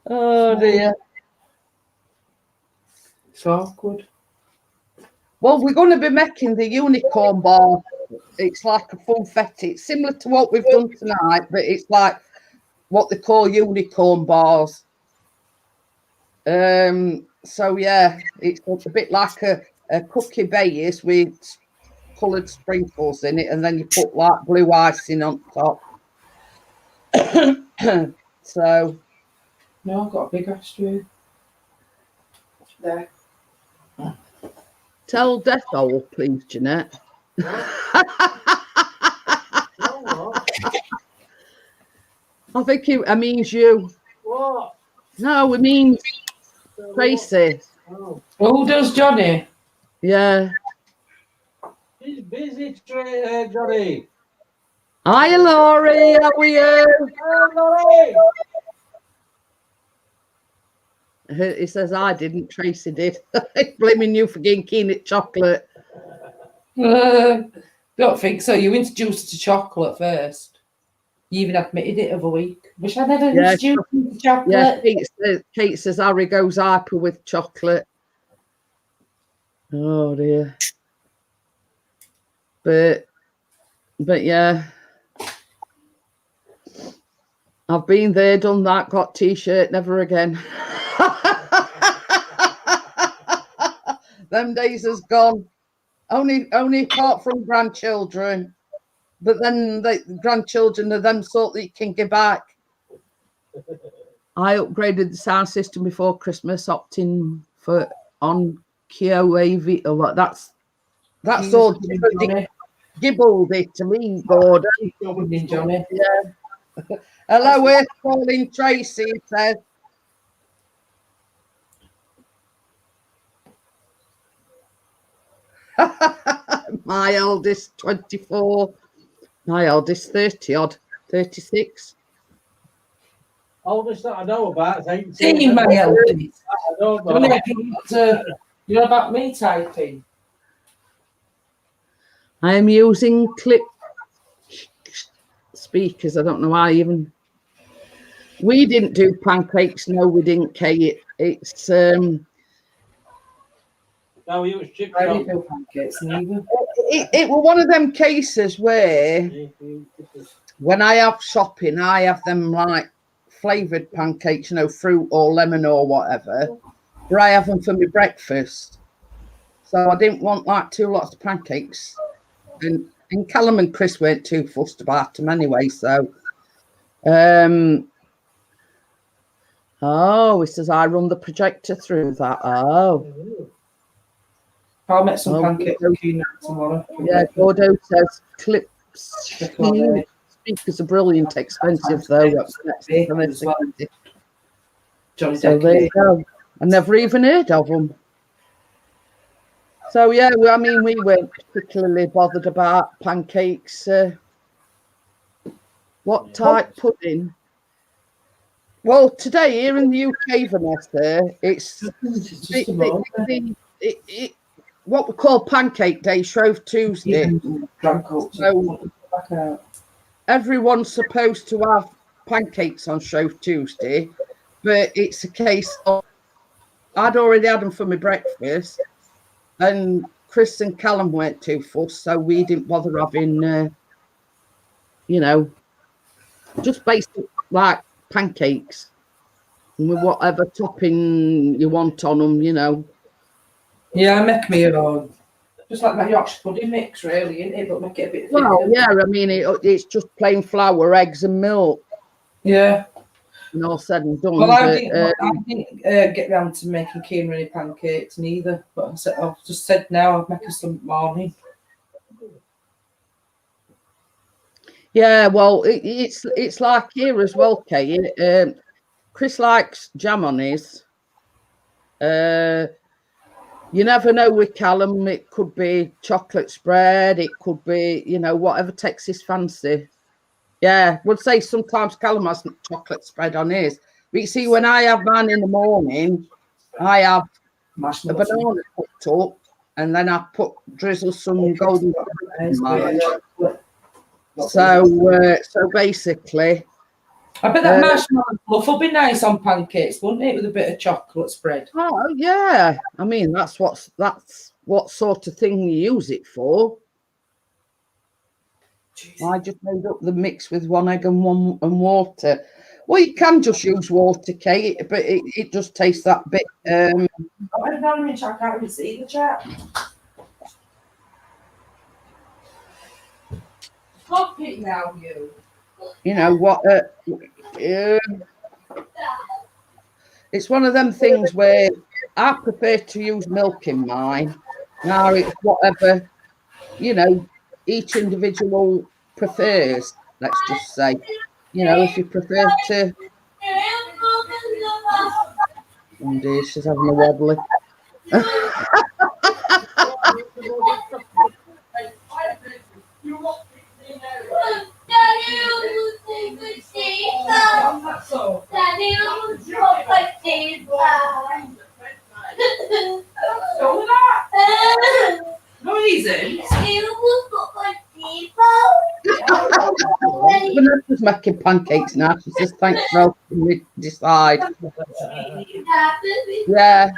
Oh dear. It's awkward. Well, we're going to be making the unicorn bar. It's like a funfetti. It's similar to what we've done tonight, but it's like what they call unicorn bars. So yeah, it's a bit like a cookie base with coloured sprinkles in it, and then you put like blue icing on top. So No, I've got a big ashtray. There. tell Death Owl, please, Jeanette. I think I means you. What? No, it means Tracy. Oh, Who does Johnny? Yeah. he's busy, Johnny. Hi, Laurie. How are you? Oh, Johnny. He says I didn't. Tracy did. Blaming you for getting keen at chocolate. Don't think so. You introduced to chocolate first. You even admitted it other week. Wish I never Yeah, introduced you to chocolate. Yeah, Kate says Harry goes hyper with chocolate. Oh dear. But yeah. I've been there, done that, got t-shirt, never again. Them days has gone. Only apart from grandchildren. But then the grandchildren are them sort that you can give back. I upgraded the sound system before Christmas, opting for on QAV or what. That's all gibbled it to me, Gordon. Johnny. Yeah. Hello, we're calling Tracy, it says. My eldest 24, my eldest 30 odd, 36. Oldest that I know about is 18. See, my eldest. I don't know. You know about me typing? I am using clip speakers. I don't know why even. We didn't do pancakes. No, we didn't, Kate. It's No, it was chips. I didn't do pancakes neither. it was one of them cases where when I have shopping, I have them like flavoured pancakes, you know, fruit or lemon or whatever. But I have them for my breakfast. So I didn't want like 2 lots of pancakes. And Callum and Chris weren't too fussed about them anyway. So, oh, he says I run the projector through that. Oh. I'll make some pancakes for you tomorrow. Yeah, Gordo says clips. Speakers are brilliant, expensive though. So there you go. I never even heard of them. So yeah, I mean, we weren't particularly bothered about pancakes. What type pudding? Well, today here in the UK, Vanessa, it's what we call Pancake Day, Shrove Tuesday. So everyone's supposed to have pancakes on Shrove Tuesday, but it's a case of I'd already had them for my breakfast, and Chris and Callum weren't too fussed, so we didn't bother having, you know, just basic like pancakes with whatever topping you want on them, you know. Yeah, make me just like my Yorkshire pudding mix, really, isn't it? But make it a bit. Well, yeah, I mean, it's just plain flour, eggs, and milk. Yeah. And all said and done. Well, I didn't get round to making keen ready pancakes neither. But I've just said now I'll make us some morning. Yeah, well, it's like here as well, Kate. Chris likes jam on his. You never know with Callum. It could be chocolate spread. It could be, you know, whatever takes his fancy. Yeah, would say sometimes Callum has chocolate spread on his. But you see, when I have mine in the morning, I have a banana cooked up, and then I drizzle some golden in mine. So basically, I bet that marshmallow fluff will be nice on pancakes, wouldn't it, with a bit of chocolate spread? Oh yeah, I mean that's what sort of thing you use it for. Jeez. I just made up the mix with 1 egg and water. Well, you can just use water, Kate, but it just tastes that bit. I don't know, I can't even see the chat. Stop it now, you. You know what? It's one of them things where I prefer to use milk in mine. Now it's whatever you know, each individual prefers, let's just say. You know, if you prefer to... Oh dear, she's having a wobbly. No, it isn't. Vanessa's making pancakes now. She says, thanks for helping me decide. Yeah,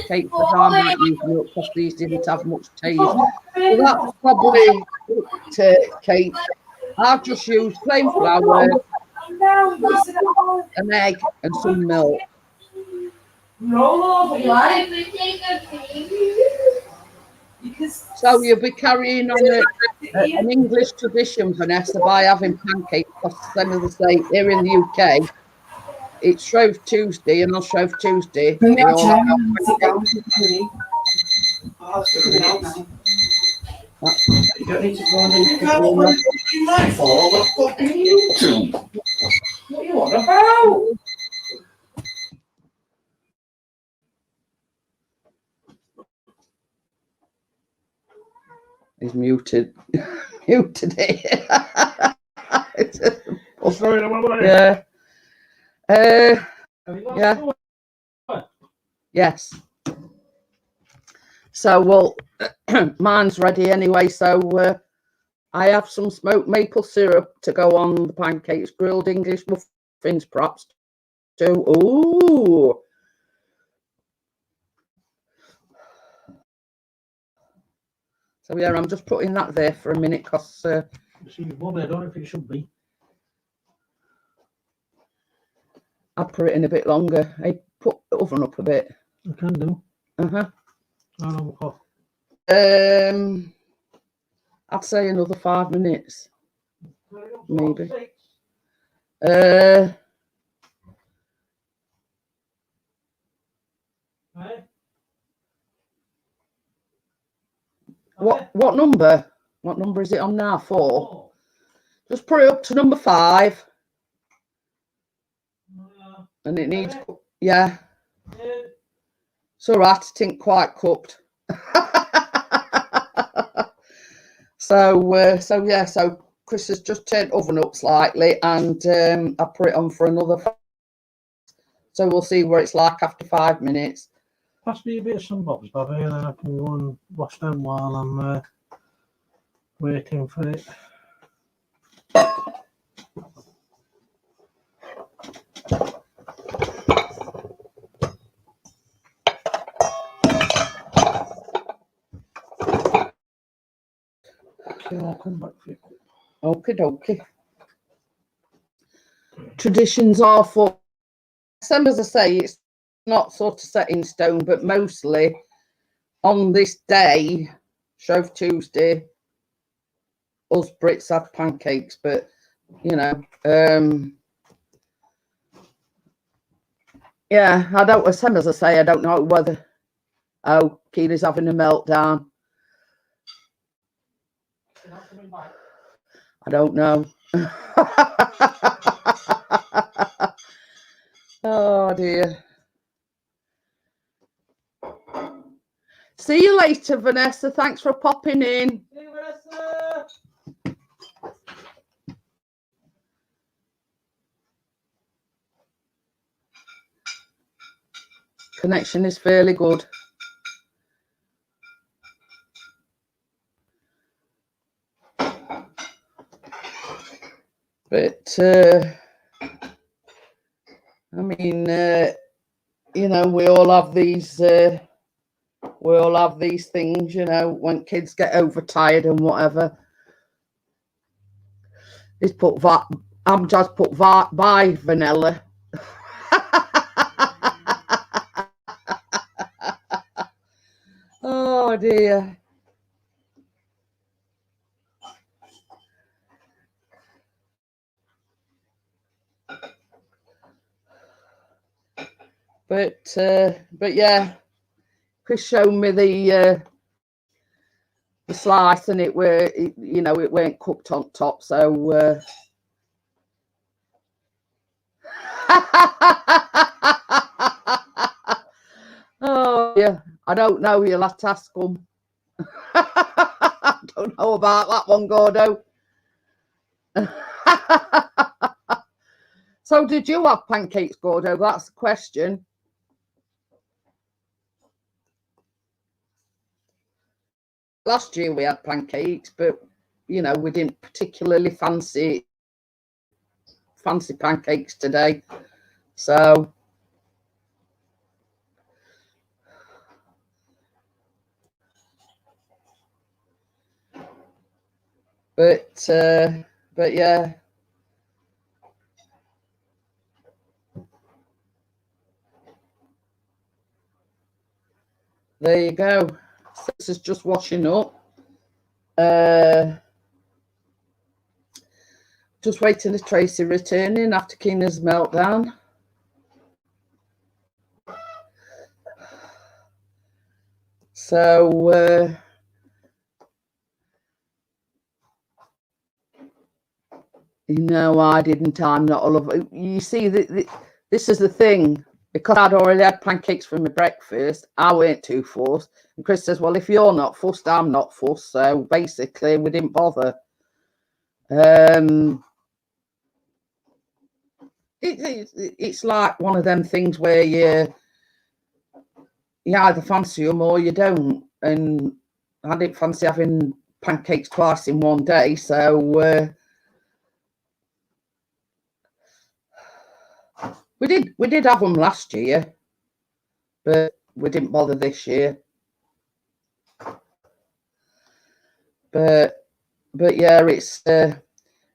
Kate says I might use milk because these didn't have much taste. Well, that's probably it, Kate. I've just used plain flour, an egg, and some milk. So you'll be carrying on an English tradition, Vanessa, by having pancakes. Because some of the say here in the UK, it's Shrove Tuesday, and on Shrove Tuesday, we all have pancakes. You don't need to go on What are you on about? He's muted. Muted it. Yeah. Yeah. Yes. So, well, mine's ready anyway. So I have some smoked maple syrup to go on the pancakes, grilled English muffins, perhaps too. Ooh. So yeah, I'm just putting that there for a minute because I don't know if it should be. I'll put it in a bit longer. I put the oven up a bit. I can do. I'd say another 5 minutes, maybe. What number? What number is it on now? 4. Just put it up to number 5. And it needs, yeah. It's all right. It ain't quite cooked. So yeah. So Chris has just turned oven up slightly, and I put it on for another 5. So we'll see what it's like after 5 minutes. Pass me a bit of sunbobs, Bobby, and then I can go and wash them while I'm waiting for it. Okay, I'll come back for you. Okie dokie. Traditions are for some, as I say, it's not sort of set in stone, but mostly on this day, Shrove Tuesday, us Brits have pancakes, but you know, yeah, I don't, same as I say, I don't know whether, oh, Keely's having a meltdown. I don't know. Oh dear. See you later, Vanessa. Thanks for popping in. See you, Vanessa. Connection is fairly good. But I mean, you know, we all have these things, you know, when kids get overtired and whatever. He's put that. I'm just put that by vanilla. Oh dear. But yeah, Chris showed me the the slice, and it weren't cooked on top. So oh yeah, I don't know. You'll have to ask them. I don't know about that one, Gordo. So did you have pancakes, Gordo? That's the question. Last year we had pancakes, but we didn't particularly fancy pancakes today. So but yeah. There you go. So this is just washing up. Just waiting for Tracy returning after Keena's meltdown. So I didn't. I'm not all of it. You see, this is the thing. Because I'd already had pancakes for my breakfast, I weren't too fussed. And Chris says, well, if you're not fussed, I'm not fussed. So basically, we didn't bother. It's like one of them things where you either fancy them or you don't. And I didn't fancy having pancakes twice in one day. So we did have them last year, but we didn't bother this year. But yeah, it's we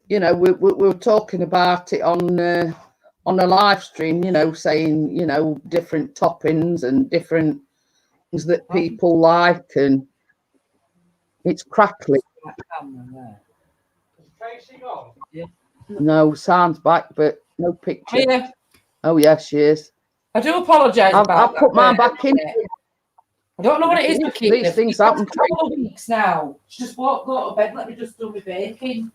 were talking about it on a live stream, saying different toppings and different things that people like, and it's crackly. No, sound's back, but no picture. Yeah. Oh yes, she is. I do apologise about I've put mine back in. I don't know what it is. These things happen. A couple of weeks now. She just won't go to bed. Let me just do my baking.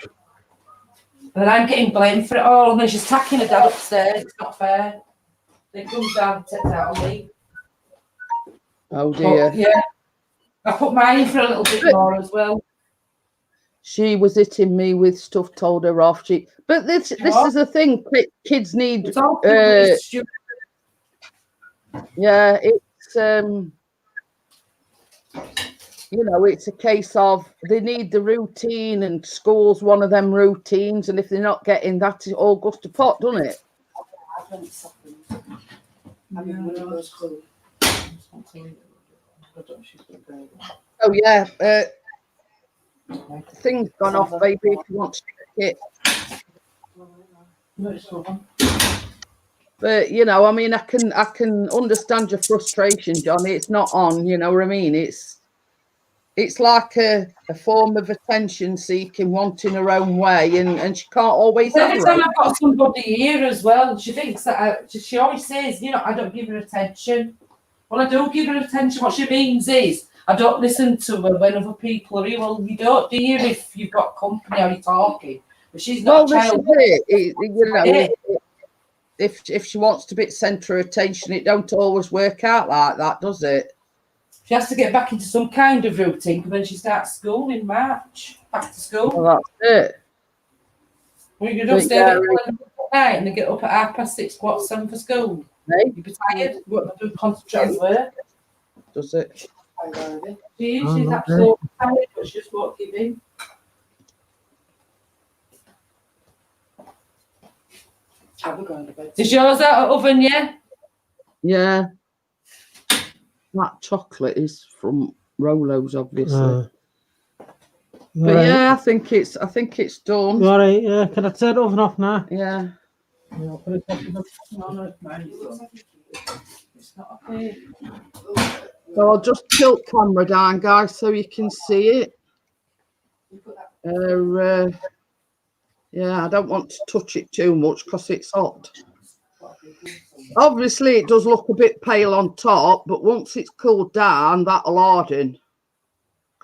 And then I'm getting blamed for it all. And then she's tacking her dad upstairs. It's not fair. Then it comes down and takes out on me. Oh dear. But, yeah. I put mine in for a little bit more as well. She was hitting me with stuff, told her off. But this is the thing. Kids need. It's all yeah, it's it's a case of they need the routine, and school's one of them routines, and if they're not getting that, it all goes to pot, doesn't it? Oh yeah, thing's gone off, baby. If you want to check it. But I can understand your frustration, Johnny. It's not on, you know what I mean? It's like a form of attention seeking, wanting her own way, and she can't always have every time I've got somebody here as well, she thinks that she always says, I don't give her attention. Well, I don't give her attention. What she means is I don't listen to her when other people are here. Well, you don't, do you, if you've got company or you're talking? But she's not a child. If she wants to be centre of attention, it don't always work out like that, does it? She has to get back into some kind of routine when she starts school in March. Back to school. Well, that's it. Well, you don't stay at night and they get up at 6:30, 7 for school. Hey? You'd be tired. You won't do concentrate on work. Does it? She's absolutely tired, but she just won't give in. Is yours out of oven, yeah? Yeah. That chocolate is from Rolo's, obviously. But right. yeah, I think it's done. All right, yeah. Can I turn the oven off now? Yeah. No, it's not okay. So I'll just tilt camera down, guys, so you can see it. Yeah, I don't want to touch it too much because it's hot. Obviously, it does look a bit pale on top, but once it's cooled down, that'll harden.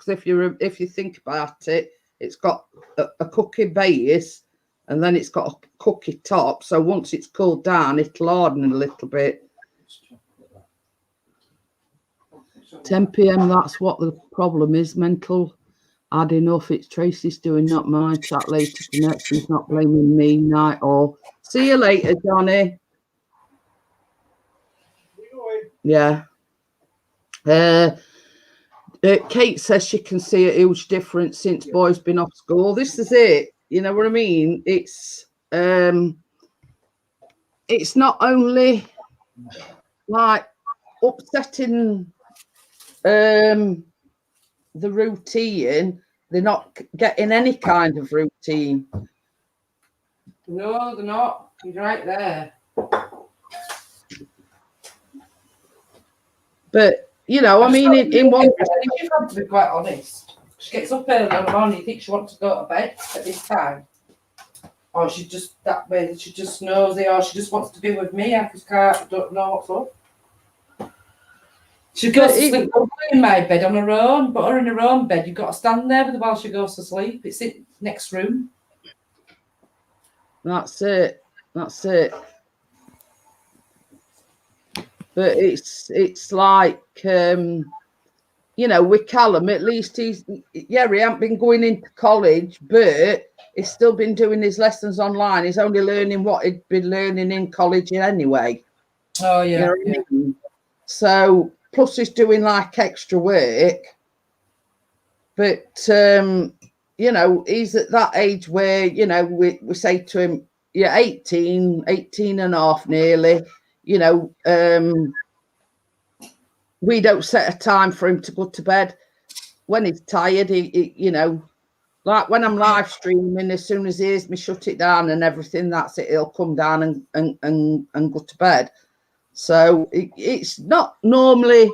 because if you think about it, it's got a cookie base and then it's got a cookie top. So once it's cooled down, it'll harden a little bit. 10 p.m. That's what the problem is. Mental. Had enough. It's Tracy's doing, not mine. Chat later. Connections, not blaming me. Night all. See you later, Johnny. Yeah. Kate says she can see a huge difference since boy's been off school. This is it. You know what I mean? It's not only like upsetting the routine, they're not getting any kind of routine. No, they're not. You're right there. But you know, I mean, in one, You've got to be quite honest. She gets up early in the morning. You think she wants to go to bed at this time, or she just that way? She just knows it, or she just wants to be with me. I just don't know what's up. She goes to sleep in my bed on her own, but her in her own bed, you've got to stand there with her while she goes to sleep. It's in next room. That's it. That's it. But it's like, you know, with Callum, at least he hasn't been going into college, but he's still been doing his lessons online. He's only learning what he'd been learning in college anyway. Oh, yeah. You know what I mean? So, plus he's doing like extra work. But, you know, he's at that age where, you know, we say to him, you're 18 and a half nearly. You know, we don't set a time for him to go to bed. When he's tired, he you know, like when I'm live streaming, as soon as he hears me shut it down and everything, that's it. He'll come down and go to bed. So it's not normally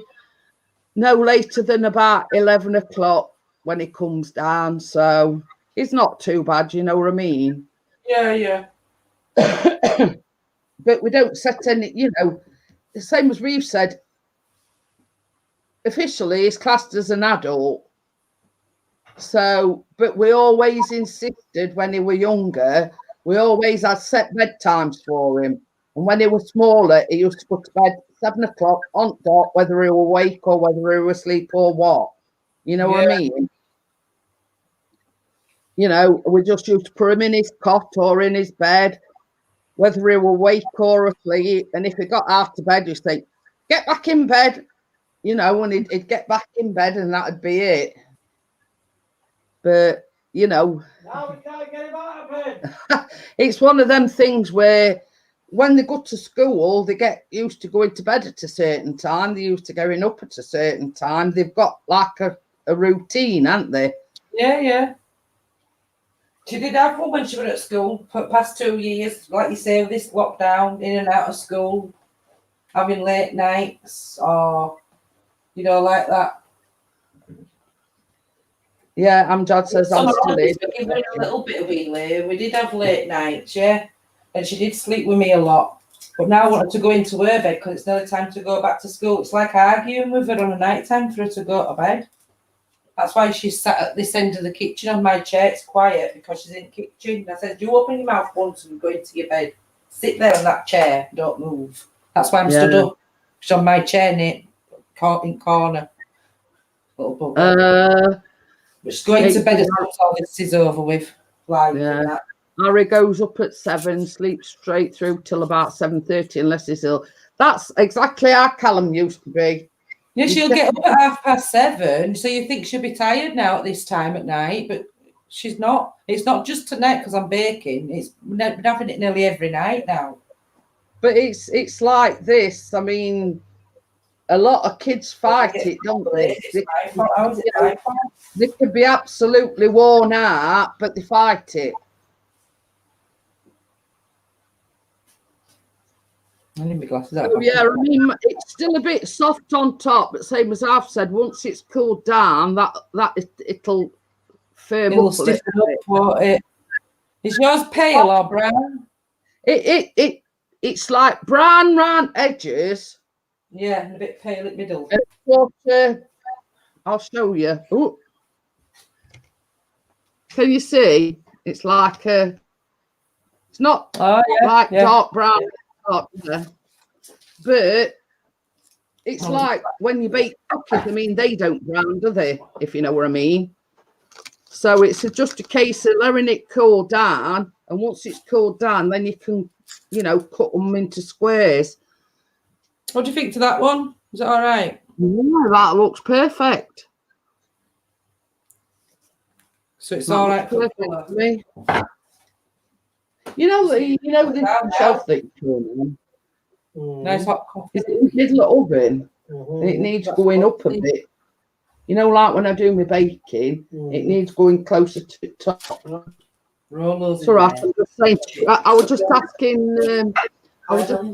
no later than about 11 o'clock when he comes down. So it's not too bad, you know what I mean? Yeah, yeah. But we don't set any, you know, the same as we've said, officially he's classed as an adult. So, but we always insisted when he were younger, we always had set bedtimes for him. And when he was smaller, he used to go to bed 7 o'clock on dot, whether he were awake or whether he were asleep or what. You know what I mean? You know, we just used to put him in his cot or in his bed, whether he were awake or asleep. And if he got out of bed, you say, get back in bed, you know, and he'd get back in bed and that'd be it. But, you know, Now we can't get him out of bed. it's one of them things where when they go to school, they get used to going to bed at a certain time. They're used to going up at a certain time. They've got like a routine, haven't they? Yeah, yeah. She did have one when she was at school for the past 2 years, like you say, with this lockdown, in and out of school, having late nights or, you know, like that. Yeah, Amjad says I'm still in. Even a little bit of leeway. We did have late nights, yeah, and she did sleep with me a lot. But now I want her to go into her bed because it's nearly time to go back to school. It's like arguing with her on a night time for her to go to bed. That's why she's sat at this end of the kitchen on my chair. It's quiet because she's in the kitchen. I said, you open your mouth once and go into your bed. Sit there on that chair. Don't move. That's why I'm stood up. She's on my chair, Nick, in corner. But she's going to bed as soon as all this is over with. Like that. Harry goes up at 7, sleeps straight through till about 7:30 unless he's ill. That's exactly how Callum used to be. Yeah, she'll get up at 7:30, so you think she'll be tired now at this time at night, but she's not. It's not just tonight because I'm baking. It's been having it nearly every night now. But it's like this. I mean, a lot of kids fight it, don't they? They could be absolutely worn out, but they fight it. I need my glasses out. Oh, yeah, I mean, it's still a bit soft on top, but same as I've said, once it's cooled down, it'll firm up a little bit. Is yours pale or brown? It's like brown round edges. Yeah, and a bit pale at middle. I'll show you. Ooh, Can you see? It's like a. It's not like dark brown, but it's like when you bake cookies. I mean, they don't brown, do they? If you know what I mean. So it's just a case of letting it cool down, and once it's cooled down, then you can, you know, cut them into squares. What do you think to that one? Is it all right? Yeah, that looks perfect. So it's That all looks right for perfect to me. You know the shelf that you turn on. Nice hot coffee. It's in the middle of the oven. And it needs going up a bit. You know, like when I do my baking, it needs going closer to the top. Rolo's So I was just saying, I was just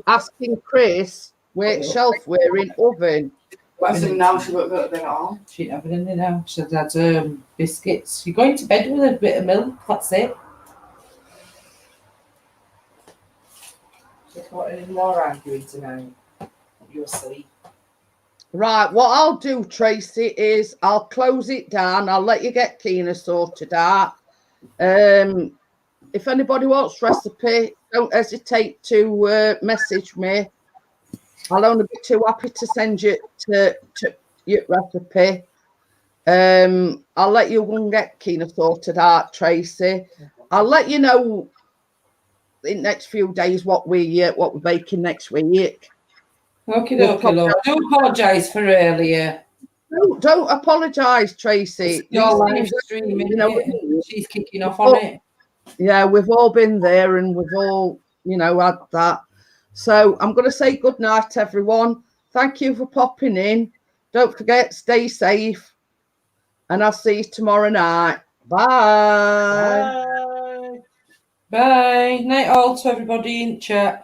asking Chris where shelf we're in oven. But now she won't go to bed at all. She didn't have anything now. She had biscuits. You're going to bed with a bit of milk. That's it. Just want any more arguing tonight. You'll sleep. Right, what I'll do, Tracy, is I'll close it down. I'll let you get Keena sorted out. If anybody wants recipe, don't hesitate to message me. I'll only be too happy to send you to your recipe. I'll let you go and get Keena sorted out, Tracy. I'll let you know in the next few days what we're baking next week. Okay, love. I do apologise for earlier. Don't apologise, Tracy. Your live streaming, you know, she's kicking off on it. Yeah, we've all been there and we've all, you know, had that. So I'm going to say good night, everyone. Thank you for popping in. Don't forget, stay safe. And I'll see you tomorrow night. Bye. Bye. Bye. Night all to everybody in chat.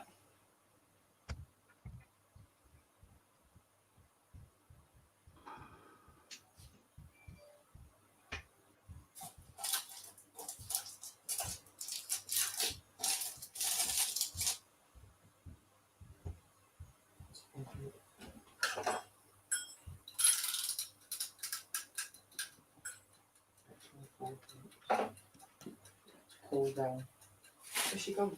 Cool down. Where's she gone?